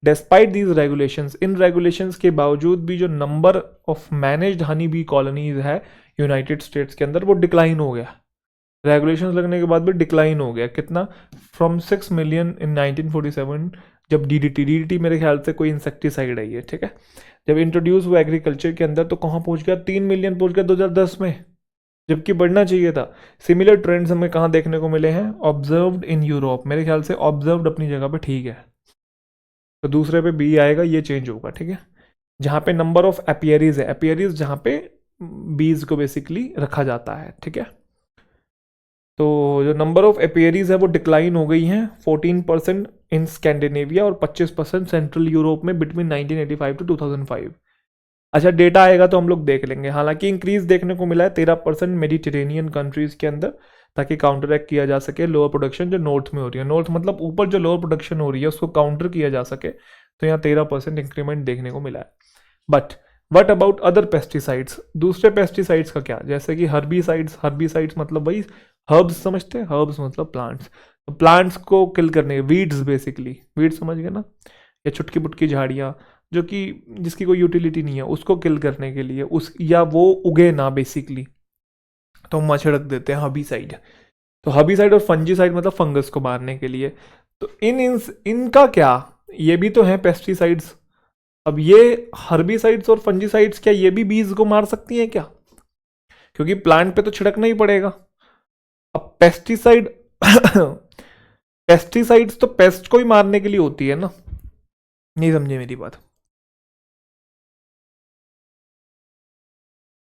despite these regulations, in regulations के बावजूद भी जो number of managed Honey bee colonies है यूनाइटेड स्टेट्स के अंदर वो डिक्लाइन हो गया। रेगुलेशंस लगने के बाद भी डिक्लाइन हो गया, कितना, फ्रॉम 6 मिलियन इन 1947, जब डीडीटी मेरे ख्याल से कोई इंसेक्टिसाइड है ये, ठीक है, जब इंट्रोड्यूस हुआ एग्रीकल्चर के अंदर, तो कहाँ पहुंच गया, 3 मिलियन पहुंच गया 2010 में, जबकि बढ़ना चाहिए था। सिमिलर ट्रेंड्स हमें कहाँ देखने को मिले हैं, ऑब्जर्व्ड इन यूरोप। मेरे ख्याल से ऑब्जर्व्ड अपनी जगह पे ठीक है, तो दूसरे पे बी आएगा, ये चेंज होगा, ठीक है। जहाँ पे नंबर ऑफ एपियरीज है, एपियरीज जहाँ पे बीज को बेसिकली रखा जाता है, ठीक है। तो जो नंबर ऑफ एपियरीज है वो डिक्लाइन हो गई हैं 14% इन स्कैंडिनेविया और 25% सेंट्रल यूरोप में बिटवीन 1985 टू 2005। अच्छा, डेटा आएगा तो हम लोग देख लेंगे। हालांकि इंक्रीज देखने को मिला है 13% मेडिटेरेनियन कंट्रीज के अंदर, ताकि काउंटर एक्ट किया जा सके लोअर प्रोडक्शन जो नॉर्थ में हो रही है। नॉर्थ मतलब ऊपर जो लोअर प्रोडक्शन हो रही है उसको काउंटर किया जा सके, तो यहाँ 13% इंक्रीमेंट देखने को मिला है। But what about other pesticides, दूसरे पेस्टिसाइड्स का क्या, जैसे कि हर्बीसाइड्स। हर्बीसाइड्स मतलब वही हर्ब्स, समझते हैं, हर्ब्स मतलब प्लांट्स। तो प्लांट्स को किल करने, वीड्स बेसिकली, वीड्स समझ गए ना, या छुटकी पुटकी झाड़ियाँ जो कि जिसकी कोई यूटिलिटी नहीं है, उसको किल करने के लिए, उस या वो उगे ना बेसिकली, तो हम छिड़क देते हैं हर्बीसाइड। तो हर्बीसाइड और फंजीसाइड मतलब फंगस को मारने के लिए। तो इनका क्या, ये भी तो है पेस्टिसाइड्स। अब ये हर्बीसाइड्स और फंजीसाइड्स क्या ये भी बीज को मार सकती हैं क्या, क्योंकि प्लांट पे तो छिड़कना ही पड़ेगा। अब पेस्टिसाइड पेस्टिसाइड्स तो पेस्ट को ही मारने के लिए होती है ना, नहीं समझे मेरी बात।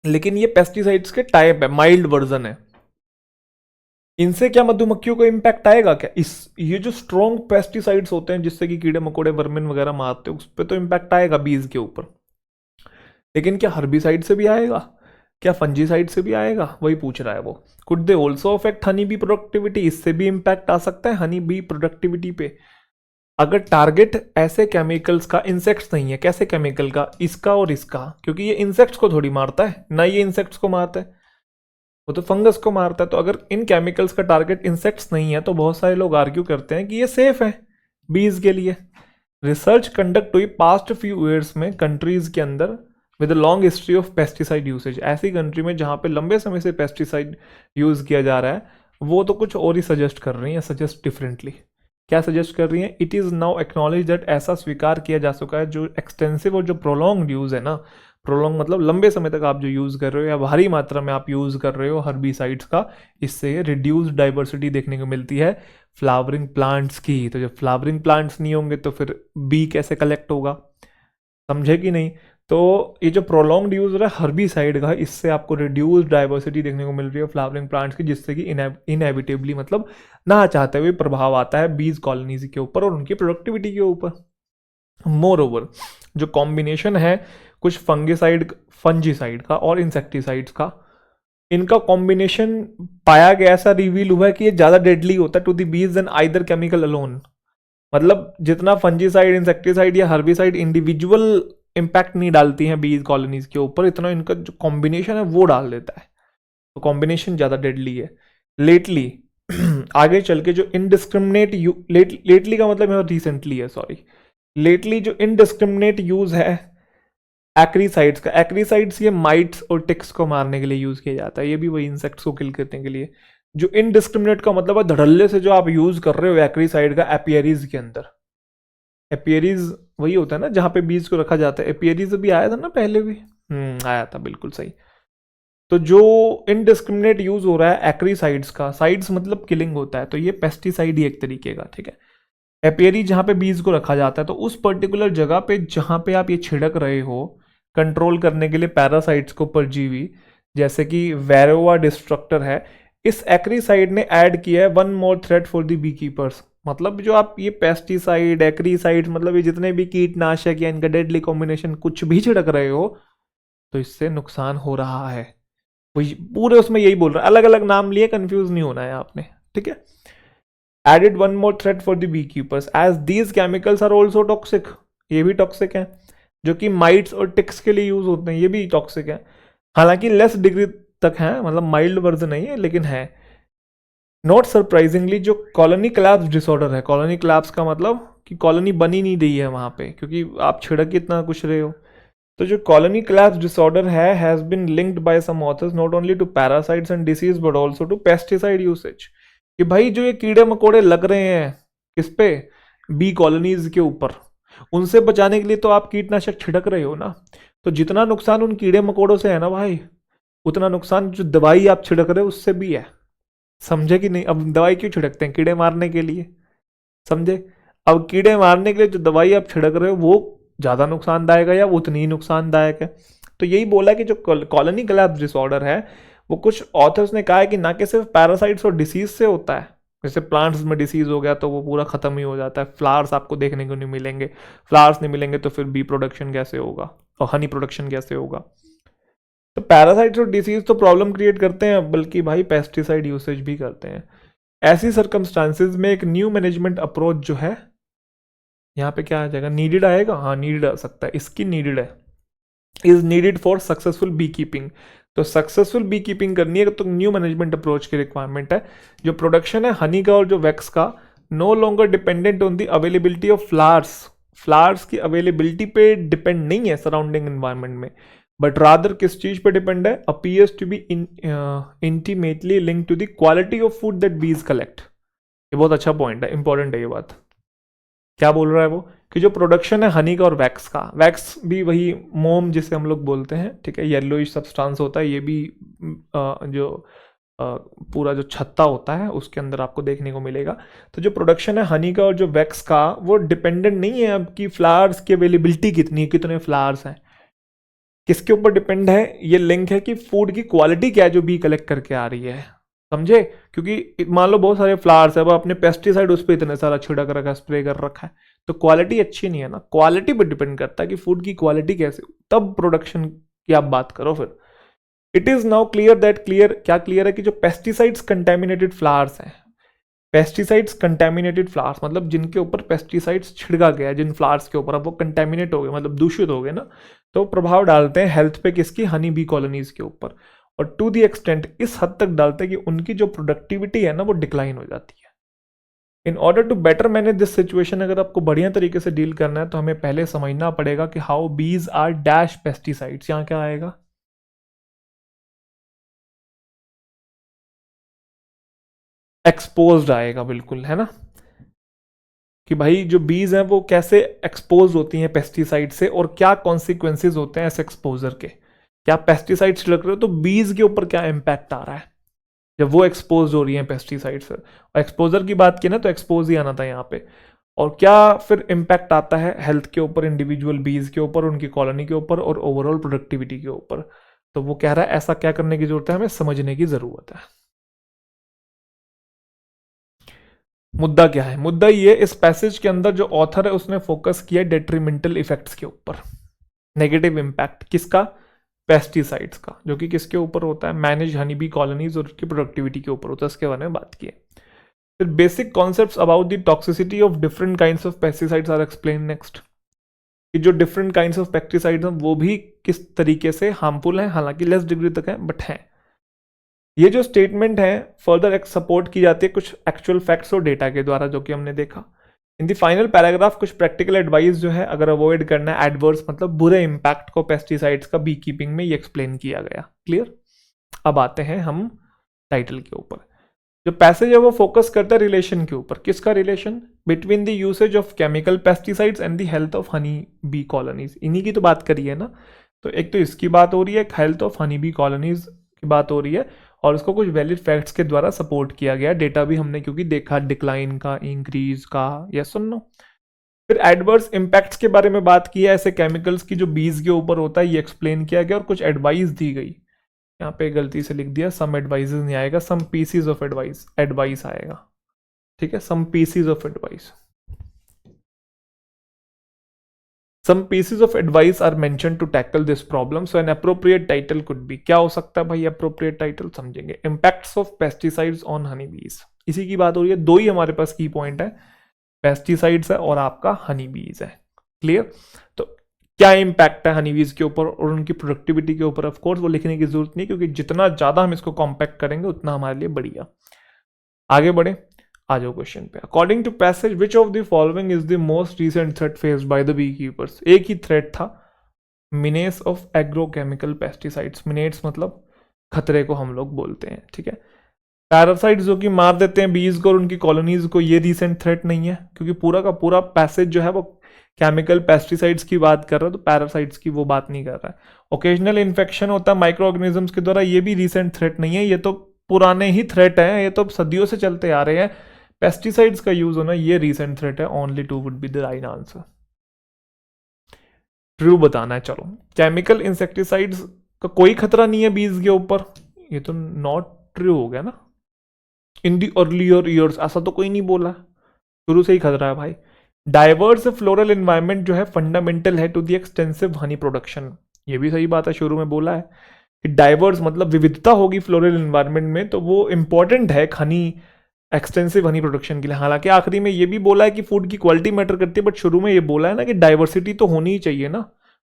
लेकिन ये पेस्टिसाइड्स के टाइप है, माइल्ड वर्जन है। इनसे क्या मधुमक्खियों को इम्पैक्ट आएगा क्या, इस ये जो स्ट्रॉन्ग पेस्टिसाइड्स होते हैं जिससे कि कीड़े मकोड़े वर्मिन वगैरह मारते हैं, उस पर तो इम्पैक्ट आएगा बीज के ऊपर। लेकिन क्या हर्बिसाइड से भी आएगा, क्या फंजीसाइड से भी आएगा, वही पूछ रहा है वो। Could they also affect honey bee productivity, इससे भी इम्पैक्ट आ सकता है हनी बी प्रोडक्टिविटी पे। अगर टारगेट ऐसे केमिकल्स का इंसेक्ट्स नहीं है, कैसे केमिकल का, इसका और इसका, क्योंकि ये इंसेक्ट्स को थोड़ी मारता है ना, ये इंसेक्ट्स को मारता है, वो तो फंगस को मारता है। तो अगर इन केमिकल्स का टारगेट इंसेक्ट्स नहीं है, तो बहुत सारे लोग आर्ग्यू करते हैं कि ये सेफ है बीज के लिए। रिसर्च कंडक्ट हुई पास्ट फ्यू ईयर्स में कंट्रीज के अंदर with long history of pesticide usage. ऐसी कंट्री में जहां पे लंबे समय से पेस्टिसाइड यूज किया जा रहा है, वो तो कुछ और ही सजेस्ट कर रही हैं, सजेस्ट डिफरेंटली। क्या सजेस्ट कर रही हैं, it is now acknowledge that, ऐसा स्वीकार किया जा चुका है, जो एक्सटेंसिव और जो प्रोलॉन्ग यूज़ है ना, प्रोलॉन्ग मतलब लंबे समय तक आप जो यूज़ कर रहे हो या भारी मात्रा में आप यूज़ कर रहे हो हर्बिसाइड्स का, इससे रिड्यूस डाइवर्सिटी देखने को मिलती है फ्लावरिंग प्लांट्स की। तो जब फ्लावरिंग प्लांट्स नहीं होंगे तो फिर बी कैसे कलेक्ट होगा, समझे कि नहीं। तो ये जो प्रोलॉन्ग्ड यूज हो रहा है हर्बिसाइड का, इससे आपको रिड्यूस डाइवर्सिटी देखने को मिल रही है फ्लावरिंग प्लांट्स की, जिससे कि इनएविटेबली मतलब ना चाहते हुए प्रभाव आता है बीज कॉलोनीज के ऊपर और उनकी प्रोडक्टिविटी के ऊपर। मोर ओवर, जो कॉम्बिनेशन है कुछ फंजीसाइड का और इंसेक्टिसाइड्स का, इनका कॉम्बिनेशन पाया गया, ऐसा रिवील हुआ है कि ये ज़्यादा डेडली होता है to the bees then either chemical alone. मतलब जितना फंजीसाइड, इंसेक्टिसाइड या हर्बिसाइड इंडिविजुअल इम्पैक्ट नहीं डालती हैं बीज कॉलोनीज के ऊपर, इतना इनका जो कॉम्बिनेशन है वो डाल देता है, तो कॉम्बिनेशन ज़्यादा डेडली है। लेटली आगे चल के जो इनडिस्क्रिमिनेट लेटली का मतलब रिसेंटली है, सॉरी, लेटली जो इनडिस्क्रिमिनेट यूज है एक्रीसाइड्स का, एक्रीसाइड्स ये माइट्स और टिक्स को मारने के लिए यूज किया जाता है, ये भी वही इंसेक्ट्स को किल करने के लिए। जो इनडिस्क्रिमिनेट का मतलब है धड़ल्ले से जो आप यूज कर रहे हो एक्रीसाइड का एपियरीज के अंदर, एपियरीज वही होता है ना जहां पे बीज को रखा जाता है, एपियरीज भी आया था ना पहले भी, आया था, बिल्कुल सही। तो जो इनडिस्क्रिमिनेट यूज हो रहा है एक्रीसाइड्स का, साइड्स मतलब किलिंग होता है, तो ये पेस्टिसाइड ही एक तरीके का, ठीक है। एपियरी जहां पे बीज को रखा जाता है, तो उस पर्टिकुलर जगह पे जहां पे आप ये छिड़क रहे हो कंट्रोल करने के लिए पैरासाइट्स को, परजीवी, जैसे कि वेरोवा डिस्ट्रक्टर है, इस एक्रीसाइड ने ऐड किया है one more threat for the beekeepers. मतलब जो आप ये पेस्टिसाइड, एक्रीसाइड, मतलब ये जितने भी कीटनाशक या इनका डेडली कॉम्बिनेशन कुछ भी छिड़क रहे हो, तो इससे नुकसान हो रहा है। वही पूरे उसमें यही बोल रहा है, अलग अलग नाम लिए, कंफ्यूज नहीं होना है आपने, ठीक है। Added one more threat for the beekeepers as these chemicals are also toxic, ये भी टॉक्सिक है, जो कि माइट्स और टिक्स के लिए यूज होते हैं, ये भी टॉक्सिक है। हालांकि लेस डिग्री तक है, मतलब माइल्ड वर्जन नहीं है, लेकिन है। नॉट सरप्राइजिंगली जो कॉलोनी कोलैप्स डिसऑर्डर है, कॉलोनी कोलैप्स का मतलब कि कॉलोनी बनी नहीं रही है वहां पे, क्योंकि आप छिड़क इतना कुछ रहे हो। तो जो कॉलोनी कोलैप्स डिसऑर्डर है has been linked by some authors not only to parasites and disease but also to pesticide usage, कि भाई जो ये कीड़े मकोड़े लग रहे हैं किस पे, बी कॉलोनीज के ऊपर, उनसे बचाने के लिए तो आप कीटनाशक छिड़क रहे हो ना, तो जितना नुकसान उन कीड़े मकोड़ों से है ना भाई, उतना नुकसान जो दवाई आप छिड़क रहे हो उससे भी है। समझे कि नहीं? अब दवाई क्यों छिड़कते हैं? कीड़े मारने के लिए, समझे? अब कीड़े मारने के लिए जो दवाई आप छिड़क रहे हो वो ज्यादा नुकसानदायक है या वो उतनी ही नुकसानदायक है? तो यही बोला कि जो कॉलोनी कोलैप्स डिसऑर्डर है, वो कुछ ऑथर्स ने कहा है कि ना कि सिर्फ पैरासाइट्स और डिसीज से होता है, जैसे प्लांट्स में डिसीज हो गया तो वो पूरा खत्म ही हो जाता है, फ्लावर्स आपको देखने को नहीं मिलेंगे, फ्लावर्स नहीं मिलेंगे तो फिर बी प्रोडक्शन कैसे होगा और हनी प्रोडक्शन कैसे होगा? तो पैरासाइट्स और डिसीज तो प्रॉब्लम क्रिएट करते हैं, बल्कि भाई पेस्टिसाइड यूसेज भी करते हैं। ऐसी सर्कमस्टांसेस में एक न्यू मैनेजमेंट अप्रोच जो है, यहाँ पे क्या आ जाएगा, नीडेड आएगा, हाँ नीडेड आ सकता है, इसकी नीडेड है, is needed for successful beekeeping. तो सक्सेसफुल बी कीपिंग करनी है तो न्यू मैनेजमेंट अप्रोच की रिक्वायरमेंट है। जो प्रोडक्शन है हनी का और जो वैक्स का, no longer dependent on the availability of flowers, flowers की अवेलेबिलिटी पे डिपेंड नहीं है सराउंडिंग एनवायरनमेंट में, बट रादर किस चीज पे डिपेंड है, appears to be intimately link to the quality of food that bees collect. ये बहुत अच्छा पॉइंट है, इंपॉर्टेंट है ये बात। क्या बोल रहा है वो, कि जो प्रोडक्शन है हनी का और वैक्स का, वैक्स भी वही मोम जिसे हम लोग बोलते हैं, ठीक है, येलोइश सब्सटेंस होता है, ये भी जो पूरा जो छत्ता होता है उसके अंदर आपको देखने को मिलेगा। तो जो प्रोडक्शन है हनी का और जो वैक्स का, वो डिपेंडेंट नहीं है अब कि फ्लावर्स की अवेलेबिलिटी कितनी है, कितने फ्लावर्स हैं, किसके ऊपर डिपेंड है, ये लिंक है कि फूड की क्वालिटी क्या है जो बी कलेक्ट करके आ रही है, समझे? क्योंकि मान लो बहुत सारे फ्लावर्स है, अब आपने पेस्टिसाइड उस पर इतने सारा छिड़क रखा है, स्प्रे कर रखा है, तो क्वालिटी अच्छी नहीं है ना, क्वालिटी पर डिपेंड करता है कि फूड की क्वालिटी कैसे, तब प्रोडक्शन की आप बात करो फिर। It is now clear that, clear क्या क्लियर है, कि जो पेस्टिसाइड्स कंटेमिनेटेड फ्लावर्स हैं, पेस्टिसाइड्स कंटेमिनेटेड फ्लावर्स मतलब जिनके ऊपर पेस्टिसाइड्स छिड़का गया है, जिन फ्लावर्स के ऊपर, अब वो कंटेमिनेट हो गए, मतलब दूषित हो गए ना, तो प्रभाव डालते हैं हेल्थ पे किसकी, हनी बी कॉलोनीज के ऊपर, और टू दी एक्सटेंट इस हद तक डालते हैं कि उनकी जो प्रोडक्टिविटी है ना वो डिक्लाइन हो जाती है। In order to better manage this situation, अगर आपको बढ़िया तरीके से डील करना है तो हमें पहले समझना पड़ेगा कि how bees are dash pesticides. यहाँ क्या आएगा, एक्सपोज्ड आएगा, बिल्कुल, है ना, कि भाई जो बीज हैं वो कैसे एक्सपोज होती हैं पेस्टिसाइड से और क्या कॉन्सिक्वेंसेज होते हैं ऐसे एक्सपोजर के। क्या पेस्टिसाइड छिड़क रहे हो तो बीज के ऊपर क्या इम्पैक्ट आ रहा है जब वो एक्सपोज हो रही है पेस्टिसाइड से। और एक्सपोजर की बात की ना तो एक्सपोज ही आना था यहाँ पे। और क्या फिर इम्पैक्ट आता है हेल्थ के ऊपर, इंडिविजुअल बीज के ऊपर, उनकी कॉलोनी के ऊपर और ओवरऑल प्रोडक्टिविटी के ऊपर। तो वो कह रहा है ऐसा क्या करने की जरूरत है, हमें समझने की जरूरत है। मुद्दा क्या है, मुद्दा ये इस पैसेज के अंदर जो ऑथर है उसने फोकस किया डेट्रीमेंटल इफेक्ट्स के ऊपर, नेगेटिव इम्पैक्ट किसका, पेस्टिसाइड्स का, जो कि किसके ऊपर होता है, मैनेज हनी बी कॉलोनीज और उसकी प्रोडक्टिविटी के ऊपर होता है, उसके बारे में बात की है। फिर basic concepts about the toxicity of different kinds of pesticides are explain next, कि जो डिफरेंट काइंड्स ऑफ पेस्टिसाइड्स हैं वो भी किस तरीके से हार्मफुल हैं, हालांकि लेस डिग्री तक है बट हैं। ये जो स्टेटमेंट है फर्दर सपोर्ट की जाती है कुछ एक्चुअल फैक्ट्स और डेटा के द्वारा, जो कि हमने देखा। इन द फाइनल पैराग्राफ कुछ प्रैक्टिकल एडवाइस जो है अगर अवॉइड करना है एडवर्स मतलब बुरे इंपैक्ट को पेस्टिसाइड्स का बी कीपिंग में, ये एक्सप्लेन किया गया। क्लियर। अब आते हैं हम टाइटल के ऊपर। जो पैसेज है वो फोकस करता है रिलेशन के ऊपर। किसका relation? Between the usage of chemical pesticides and the health of honey bee colonies. इन्हीं की तो बात करी है ना। तो एक तो इसकी बात हो रही है, health of honey bee colonies की बात हो रही है, और उसको कुछ वैलिड फैक्ट्स के द्वारा सपोर्ट किया गया। डेटा भी हमने क्योंकि देखा डिक्लाइन का, इंक्रीज का, या सुनो। फिर एडवर्स इंपैक्ट्स के बारे में बात की है, ऐसे केमिकल्स की जो बीज के ऊपर होता है, ये एक्सप्लेन किया गया और कुछ एडवाइस दी गई। यहाँ पे गलती से लिख दिया सम एडवाइजेस नहीं आएगा, some pieces of advice, advice आएगा। ठीक है, some pieces of advice, some pieces of advice are mention to tackle this problem. So an appropriate title could be, क्या हो सकता है भाई अप्रोप्रिएट टाइटल, समझेंगे। Impacts of pesticides on honey bees, इसी की बात हो रही है। दो ही हमारे पास की पॉइंट है, पेस्टिसाइड्स है और आपका हनी बीज है। क्लियर। तो क्या इम्पैक्ट है हनी बीज के ऊपर और उनकी प्रोडक्टिविटी के ऊपर, ऑफकोर्स वो लिखने की जरूरत नहीं, क्योंकि जितना ज्यादा हम इसको कॉम्पैक्ट करेंगे उतना हमारे लिए बढ़िया। आगे बढ़े, आ जाओ क्वेश्चन पे। According to passage which of the following is the most recent threat faced by the beekeepers. एक ही थ्रेट था, menace of agrochemical pesticides. Menace मतलब खतरे को हम लोग बोलते हैं। ठीक है, पैरासाइट्स जो कि मार देते हैं बीज को और उनकी कॉलोनीज को, ये रीसेंट थ्रेट नहीं है, क्योंकि पूरा का पूरा पैसेज जो है वो केमिकल पेस्टिसाइड्स की बात कर रहा है, तो पैरासाइट्स की वो बात नहीं कर रहा है। ओकेजनल इन्फेक्शन होता है माइक्रो ऑर्गेनिजम्स के द्वारा, ये भी रीसेंट थ्रेट नहीं है, ये तो पुराने ही थ्रेट हैं, ये तो सदियों से चलते आ रहे हैं। पेस्टिसाइड्स का यूज होना ये रीसेंट थ्रेट है। Only two would be the right answer. True बताना है। चलो, केमिकल इंसेक्टिसाइड्स का कोई खतरा नहीं है बीज के ऊपर, ये तो नॉट ट्रू हो गया ना। इन दी अर्लियर ईयर्स ऐसा तो कोई नहीं बोला, शुरू से ही खतरा है भाई। डाइवर्स फ्लोरल एनवायरनमेंट जो है फंडामेंटल है to the extensive honey production, ये भी सही बात है, शुरू में बोला है कि डाइवर्स मतलब विविधता होगी फ्लोरल एनवायरनमेंट में, तो वो इंपॉर्टेंट है हनी, एक्सटेंसिव हनी प्रोडक्शन के लिए। हालांकि आखिरी में ये भी बोला है कि फूड की क्वालिटी मैटर करती है, बट शुरू में ये बोला है ना कि डाइवर्सिटी तो होनी ही चाहिए ना,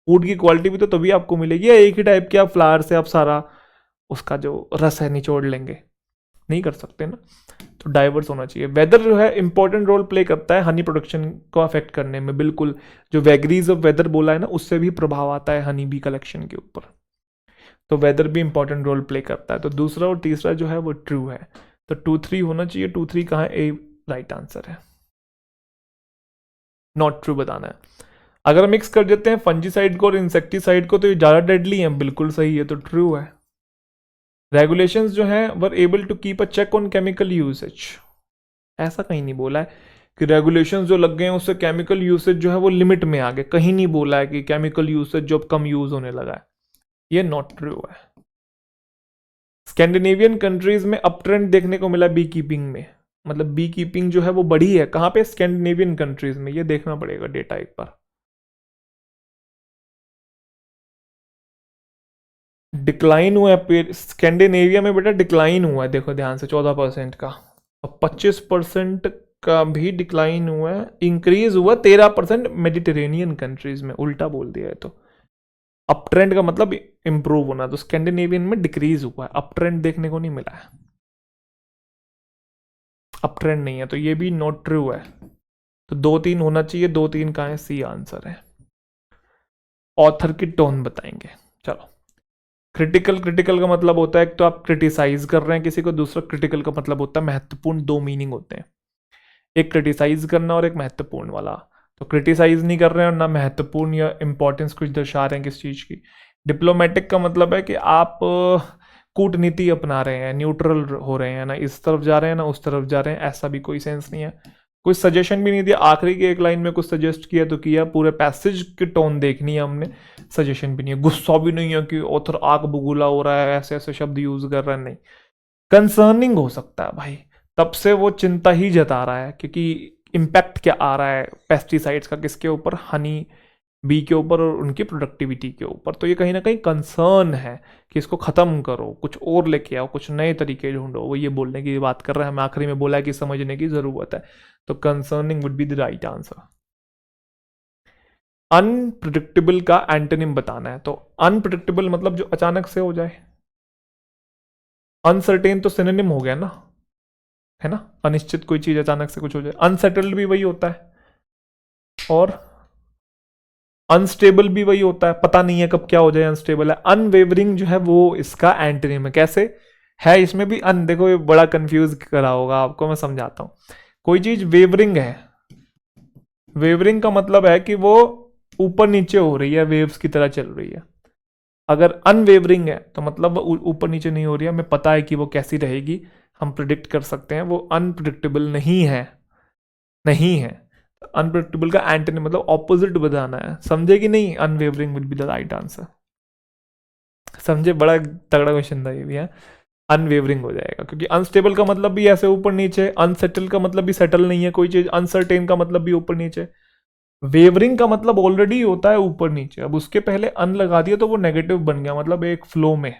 फूड की क्वालिटी भी तो तभी आपको मिलेगी। या एक ही टाइप के आप फ्लावर से आप सारा उसका जो रस है निचोड़ लेंगे, नहीं कर सकते ना, तो डाइवर्स होना चाहिए। वेदर जो है इंपॉर्टेंट रोल प्ले करता है हनी प्रोडक्शन को अफेक्ट करने में, बिल्कुल। जो वेगरीज ऑफ वेदर बोला है ना, उससे भी प्रभाव आता है हनी बी कलेक्शन के ऊपर, तो वेदर भी इंपॉर्टेंट रोल प्ले करता है। तो दूसरा और तीसरा जो है वो ट्रू है, तो 2-3 होना चाहिए। 2-3 कहाँ है? ए राइट आंसर है, नॉट ट्रू बताना है। अगर मिक्स कर देते हैं फंजीसाइड को और इंसेक्टिसाइड को, तो ये ज़्यादा डेडली है, बिल्कुल सही है, तो ट्रू है। रेगुलेशंस जो हैं were able to keep a check on chemical usage, ऐसा कहीं नहीं बोला है कि रेगुलेशंस जो लग गए हैं उससे केमिकल यूसेज जो है वो लिमिट में आ गए, कहीं नहीं बोला है कि केमिकल यूसेज जो अब कम यूज होने लगा है, ये नॉट ट्रू है। स्कैंडिनेवियन कंट्रीज में अप ट्रेंड देखने को मिला बी कीपिंग में, मतलब बी कीपिंग जो है वो बढ़ी है। कहाँ पे? स्कैंडिनेवियन कंट्रीज में, ये देखना पड़ेगा डेटा एक बार। डिक्लाइन हुआ है स्कैंडिनेविया में बेटा, डिक्लाइन हुआ है, देखो ध्यान से 14% का, और 25% का भी डिक्लाइन हुआ है। इंक्रीज हुआ 13% मेडिटेरेनियन कंट्रीज में, उल्टा बोल दिया है। तो अप ट्रेंड का मतलब इंप्रूव होना, तो स्कैंडिनेवियन में डिक्रीज हुआ है, अप ट्रेंड देखने को नहीं मिला है, अप ट्रेंड नहीं है, तो ये भी नॉट ट्रू है। तो 2-3 होना चाहिए, 2-3 कहाँ है? सी आंसर है। ऑथर की टोन बताएंगे। चलो, क्रिटिकल, क्रिटिकल का मतलब होता है एक तो आप क्रिटिसाइज कर रहे हैं किसी को, दूसरा क्रिटिकल का मतलब होता है महत्वपूर्ण। दो मीनिंग होते हैं, एक क्रिटिसाइज करना और एक महत्वपूर्ण वाला। तो क्रिटिसाइज नहीं कर रहे हैं और ना महत्वपूर्ण या इंपॉर्टेंस कुछ दर्शा रहे हैं किस चीज़ की। डिप्लोमेटिक का मतलब है कि आप कूटनीति अपना रहे हैं, न्यूट्रल हो रहे हैं, ना इस तरफ जा रहे हैं ना उस तरफ जा रहे हैं, ऐसा भी कोई सेंस नहीं है। कुछ सजेशन भी नहीं दिया, आखिरी की एक लाइन में कुछ सजेस्ट किया तो किया, पूरे पैसेज की टोन देखनी है हमने, सजेशन भी नहीं है, गुस्सा भी नहीं है कि ऑथर आग बबूला हो रहा है, ऐसे ऐसे शब्द यूज कर रहा है, नहीं। कंसर्निंग हो सकता है भाई, तब से वो चिंता ही जता रहा है, क्योंकि इम्पैक्ट क्या आ रहा है पेस्टिसाइड्स का किसके ऊपर? हनी बी के ऊपर और उनकी प्रोडक्टिविटी के ऊपर। तो ये कहीं ना कहीं कंसर्न है कि इसको ख़त्म करो, कुछ और लेके आओ, कुछ नए तरीके ढूंढो। वो ये बोलने की बात कर रहे हैं, हम आखिरी में बोला है कि समझने की ज़रूरत है। तो concerning would be the right answer. Unpredictable का एंटोनिम बताना है। तो अनप्रिडिक्टेबल मतलब जो अचानक से हो जाए। अनसर्टेन तो सिनोनिम हो गया ना, है ना, अनिश्चित कोई चीज अचानक से कुछ हो जाए। अनसेटल्ड भी वही होता है, और अनस्टेबल भी वही होता है, पता नहीं है कब क्या हो जाए, अनस्टेबल है। अनवेवरिंग जो है वो इसका एंटोनिम है। कैसे है, इसमें भी अन, देखो ये बड़ा कंफ्यूज करा होगा आपको, मैं समझाता हूं। कोई चीज वेवरिंग है, वेवरिंग का मतलब है कि वो ऊपर नीचे हो रही है, वेव्स की तरह चल रही है। अगर अनवेवरिंग है तो मतलब वो ऊपर नीचे नहीं हो रही है, हमें पता है कि वो कैसी रहेगी, हम प्रिडिक्ट कर सकते हैं। वो अनप्रिडिक्टेबल नहीं है, नहीं है। अनप्रिडिक्टेबल का एंटोनिम मतलब ऑपोजिट बताना है, समझे कि नहीं। Unwavering will be the right answer. समझे, बड़ा तगड़ा क्वेश्चन था ये भी है। अनवेवरिंग हो जाएगा, क्योंकि अनस्टेबल का मतलब भी ऐसे ऊपर नीचे, अनसेटल का मतलब भी सेटल नहीं है कोई चीज, अनसर्टेन का मतलब भी ऊपर नीचे। वेवरिंग का मतलब ऑलरेडी होता है ऊपर नीचे, अब उसके पहले अन लगा दिया तो वो नेगेटिव बन गया, मतलब एक फ्लो में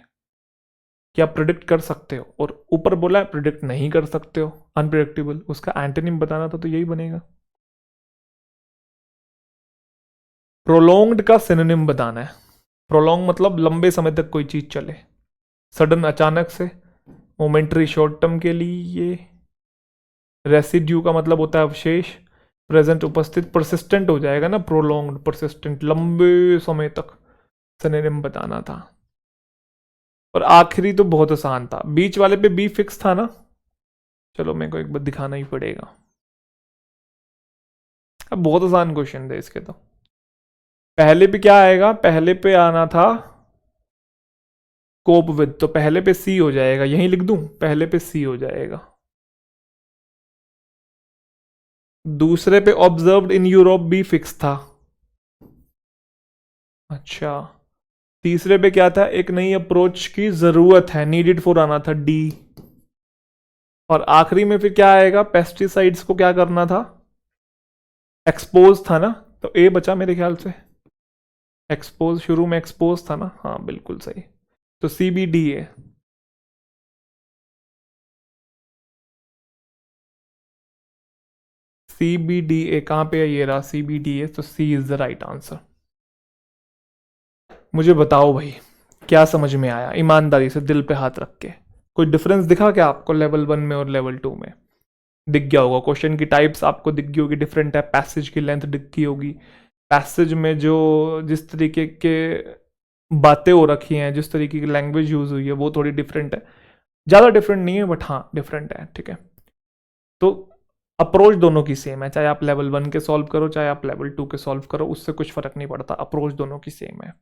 कि आप प्रिडिक्ट कर सकते हो, और ऊपर बोला है प्रिडिक्ट नहीं कर सकते हो, अनप्रिडिक्टेबल। उसका एंटोनिम बताना था तो यही बनेगा। प्रोलोंग्ड का सिनोनिम बताना है। प्रोलोंग मतलब लंबे समय तक कोई चीज चले, सडन अचानक से, मोमेंटरी शॉर्ट टर्म के लिए। रेसिड्यू का मतलब होता है अवशेष, प्रेजेंट उपस्थित, परसिस्टेंट हो जाएगा ना, प्रोलोंग्ड परसिस्टेंट, लंबे समय तक सिनोनिम बताना था। और आखिरी तो बहुत आसान था, बीच वाले पे बी फिक्स था ना। चलो मेरे को एक बार दिखाना ही पड़ेगा, अब बहुत आसान क्वेश्चन थे इसके। तो पहले पे क्या आएगा, पहले पे आना था कोप विद, तो पहले पे सी हो जाएगा, यहीं लिख दूं, पहले पे सी हो जाएगा। दूसरे पे ऑब्जर्व्ड इन यूरोप भी फिक्स था। अच्छा, तीसरे पे क्या था, एक नई अप्रोच की जरूरत है, नीडेड फॉर आना था डी। और आखिरी में फिर क्या आएगा, पेस्टिसाइड्स को क्या करना था, एक्सपोज था ना, तो ए बचा मेरे ख्याल से। एक्सपोज, शुरू में एक्सपोज था ना, हाँ बिल्कुल सही। तो सी बी डी है। सी बी डी ए कहां पे है, ये रहा सी बी डी ए, तो C is the right answer. मुझे बताओ भाई, क्या समझ में आया, ईमानदारी से दिल पे हाथ रख के। कोई डिफरेंस दिखा क्या आपको लेवल 1 में और लेवल 2 में? दिख गया होगा, क्वेश्चन की टाइप्स आपको दिख गई होगी, डिफरेंट है, पैसेज की लेंथ दिख गई होगी, पैसेज में जो जिस तरीके के बातें हो रखी हैं, जिस तरीके की लैंग्वेज यूज हुई है, वो थोड़ी डिफरेंट है। ज़्यादा डिफरेंट नहीं है, बट हाँ डिफरेंट है, ठीक है। तो अप्रोच दोनों की सेम है, चाहे आप लेवल 1 के सॉल्व करो, चाहे आप लेवल 2 के सॉल्व करो, उससे कुछ फर्क नहीं पड़ता, अप्रोच दोनों की सेम है।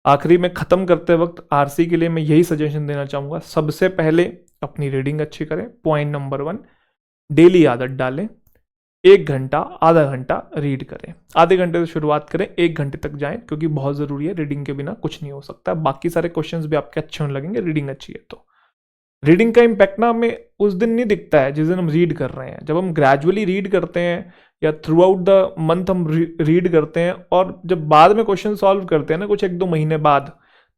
आखिरी में ख़त्म करते वक्त आरसी के लिए मैं यही सजेशन देना चाहूँगा, सबसे पहले अपनी रीडिंग अच्छी करें, पॉइंट नंबर 1, डेली आदत डालें, 1 घंटा आधा घंटा रीड करें, आधे घंटे से शुरुआत करें, 1 घंटे तक जाएं, क्योंकि बहुत ज़रूरी है, रीडिंग के बिना कुछ नहीं हो सकता। बाकी सारे क्वेश्चंस भी आपके अच्छे होने लगेंगे, रीडिंग अच्छी है तो। रीडिंग का इम्पैक्ट ना हमें उस दिन नहीं दिखता है जिस दिन हम रीड कर रहे हैं, जब हम ग्रेजुअली रीड करते हैं या थ्रू आउट द मंथ हम रीड करते हैं, और जब बाद में क्वेश्चन सॉल्व करते हैं ना, कुछ 1-2 महीने बाद,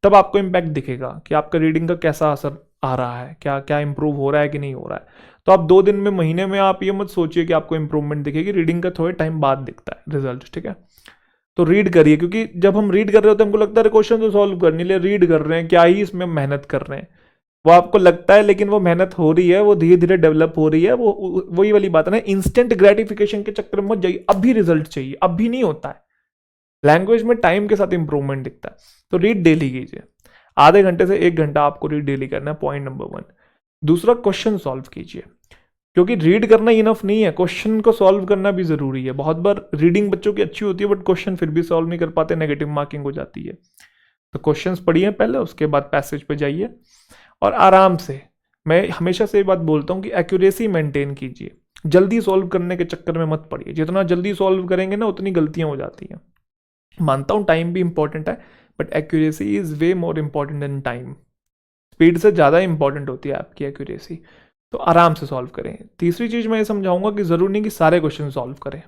तब आपको इम्पैक्ट दिखेगा कि आपका रीडिंग का कैसा असर आ रहा है, क्या क्या इंप्रूव हो रहा है कि नहीं हो रहा है। तो आप 2 दिन में, महीने में आप ये मत सोचिए कि आपको इंप्रूवमेंट दिखेगी, रीडिंग का थोड़े टाइम बाद दिखता है रिजल्ट, ठीक है। तो रीड करिए, क्योंकि जब हम रीड कर रहे होते हैं हमको लगता है क्वेश्चन तो सॉल्व करने लिए रीड कर रहे हैं, क्या ही इसमें मेहनत कर रहे हैं, वो आपको लगता है, लेकिन वो मेहनत हो रही है, वो धीरे धीरे डेवलप हो रही है। वो वही वाली बात है ना, इंस्टेंट ग्रेटिफिकेशन के चक्कर में मत जाइए, अभी रिजल्ट चाहिए, अभी नहीं होता है। लैंग्वेज में टाइम के साथ इंप्रूवमेंट दिखता है। तो रीड डेली कीजिए, आधे घंटे से 1 घंटा आपको रीड डेली करना है, पॉइंट नंबर 1। दूसरा, क्वेश्चन सॉल्व कीजिए, क्योंकि रीड करना इनफ नहीं है, क्वेश्चन को सॉल्व करना भी जरूरी है। बहुत बार रीडिंग बच्चों की अच्छी होती है, बट क्वेश्चन फिर भी सॉल्व नहीं कर पाते, नेगेटिव मार्किंग हो जाती है। तो क्वेश्चंस पढ़िए पहले, उसके बाद पैसेज पे जाइए, और आराम से। मैं हमेशा से ये बात बोलता हूँ कि एक्यूरेसी मेंटेन कीजिए, जल्दी सॉल्व करने के चक्कर में मत पड़िए, जितना जल्दी सॉल्व करेंगे ना उतनी गलतियां हो जाती हैं। मानता हूँ टाइम भी इंपॉर्टेंट है, but accuracy is way more important than time. Speed से ज़्यादा इंपॉर्टेंट होती है आपकी एक्यूरेसी। तो आराम से सॉल्व करें। तीसरी चीज़ मैं ये समझाऊंगा कि ज़रूरी नहीं कि सारे क्वेश्चन सॉल्व करें।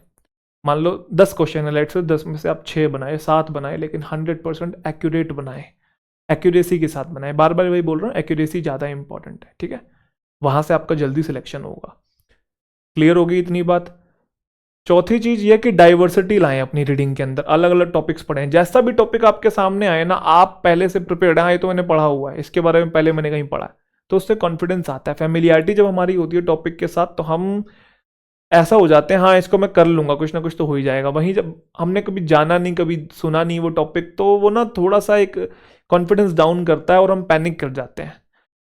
मान लो 10 क्वेश्चन है, लेट्स से 10 में से आप 6 बनाए, 7 बनाए, लेकिन 100% एक्यूरेट बनाए, एक्यूरेसी के साथ बनाए। बार बार वही बोल रहा हूँ, एक्यूरेसी ज़्यादा इंपॉर्टेंट है, ठीक है। वहाँ से आपका जल्दी सिलेक्शन होगा। क्लियर होगी इतनी बात। चौथी चीज़ ये कि डाइवर्सिटी लाएं अपनी रीडिंग के अंदर, अलग अलग टॉपिक्स पढ़ें। जैसा भी टॉपिक आपके सामने आए ना, आप पहले से प्रिपेयर्ड हैं, ये तो मैंने पढ़ा हुआ है, इसके बारे में पहले मैंने कहीं पढ़ा है, तो उससे कॉन्फिडेंस आता है। फैमिलियरिटी जब हमारी होती है टॉपिक के साथ, तो हम ऐसा हो जाते हैं, हाँ इसको मैं कर लूंगा, कुछ ना कुछ तो हो ही जाएगा। वहीं जब हमने कभी जाना नहीं, कभी सुना नहीं वो टॉपिक, तो वो ना थोड़ा सा एक कॉन्फिडेंस डाउन करता है और हम पैनिक कर जाते हैं।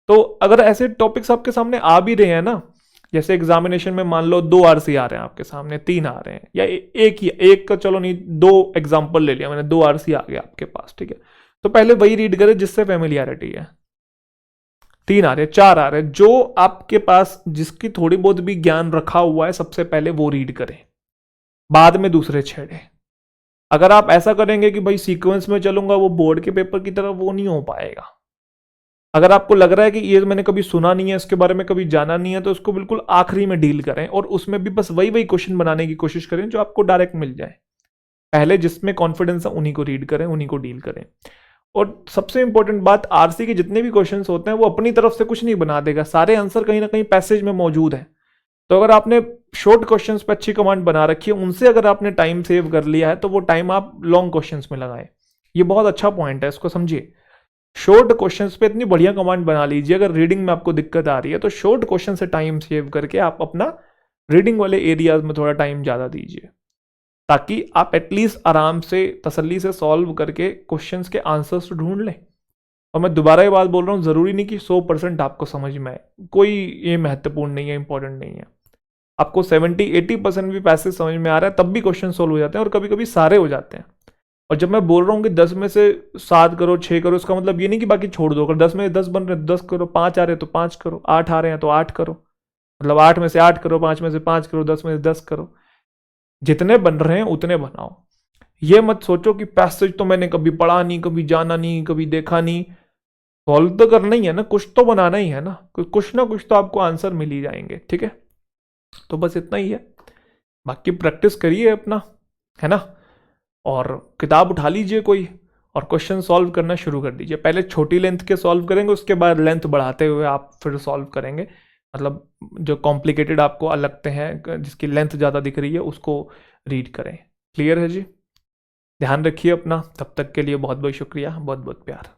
तो अगर ऐसे टॉपिक्स आपके सामने आ भी रहे हैं ना, जैसे एग्जामिनेशन में मान लो 2 आरसी आ रहे हैं आपके सामने, 3 आ रहे हैं, या एक ही, एक का चलो नहीं, 2 एग्जाम्पल ले लिया मैंने, 2 आरसी आ गया आपके पास, ठीक है। तो पहले वही रीड करें जिससे फेमिलियरिटी है। 3 आ रहे, 4 आ रहे, जो आपके पास जिसकी थोड़ी बहुत भी ज्ञान रखा हुआ है, सबसे पहले वो रीड करें, बाद में दूसरे छेड़े। अगर आप ऐसा करेंगे कि भाई सीक्वेंस में चलूंगा, वो बोर्ड के पेपर की तरह वो नहीं हो पाएगा। अगर आपको लग रहा है कि ये मैंने कभी सुना नहीं है, इसके बारे में कभी जाना नहीं है, तो उसको बिल्कुल आखिरी में डील करें, और उसमें भी बस वही वही क्वेश्चन बनाने की कोशिश करें जो आपको डायरेक्ट मिल जाए। पहले जिसमें कॉन्फिडेंस है उन्हीं को रीड करें, उन्हीं को डील करें। और सबसे इंपॉर्टेंट बात, आरसी के जितने भी क्वेश्चंस होते हैं वो अपनी तरफ से कुछ नहीं बना देगा, सारे आंसर कहीं ना कहीं पैसेज में मौजूद है। तो अगर आपने शॉर्ट क्वेश्चंस पे अच्छी कमांड बना रखी है, उनसे अगर आपने टाइम सेव कर लिया है, तो वो टाइम आप लॉन्ग क्वेश्चंस में लगाएं। ये बहुत अच्छा पॉइंट है, इसको समझिए। शॉर्ट क्वेश्चंस पे इतनी बढ़िया कमांड बना लीजिए। अगर रीडिंग में आपको दिक्कत आ रही है, तो शॉर्ट क्वेश्चन से टाइम सेव करके आप अपना रीडिंग वाले एरियाज में थोड़ा टाइम ज़्यादा दीजिए, ताकि आप एटलीस्ट आराम से तसल्ली से सॉल्व करके क्वेश्चंस के आंसर्स ढूंढ लें। और मैं दोबारा ये बात बोल रहा हूँ, ज़रूरी नहीं कि 100% आपको समझ में आए, कोई ये महत्वपूर्ण नहीं है, इंपॉर्टेंट नहीं है। आपको 70-80% भी पैसेज समझ में आ रहा है, तब भी क्वेश्चन सोल्व हो जाते हैं, और कभी कभी सारे हो जाते हैं। और जब मैं बोल रहा हूँ कि 10 में से 7 करो, 6 करो, इसका मतलब ये नहीं कि बाकी छोड़ दो। अगर 10 में 10 बन रहे हैं 10 करो, 5 आ रहे हैं तो 5 करो, 8 आ रहे हैं तो 8 करो, मतलब 8 में से 8 करो, 5 में से 5 करो, 10 में से 10 करो। जितने बन रहे हैं उतने बनाओ। ये मत सोचो कि पैसेज तो मैंने कभी पढ़ा नहीं, कभी जाना नहीं, कभी देखा नहीं। सॉल्व तो करना ही है ना, कुछ तो बनाना ही है ना, कुछ ना कुछ तो आपको आंसर मिल ही जाएंगे, ठीक है। तो बस इतना ही है, बाकी प्रैक्टिस करिए अपना, है ना। और किताब उठा लीजिए कोई, और क्वेश्चन सॉल्व करना शुरू कर दीजिए। पहले छोटी लेंथ के सॉल्व करेंगे, उसके बाद लेंथ बढ़ाते हुए आप फिर सॉल्व करेंगे। मतलब जो कॉम्प्लिकेटेड आपको लगते हैं, जिसकी लेंथ ज़्यादा दिख रही है, उसको रीड करें। क्लियर है जी। ध्यान रखिए अपना। तब तक के लिए बहुत बहुत शुक्रिया, बहुत बहुत प्यार।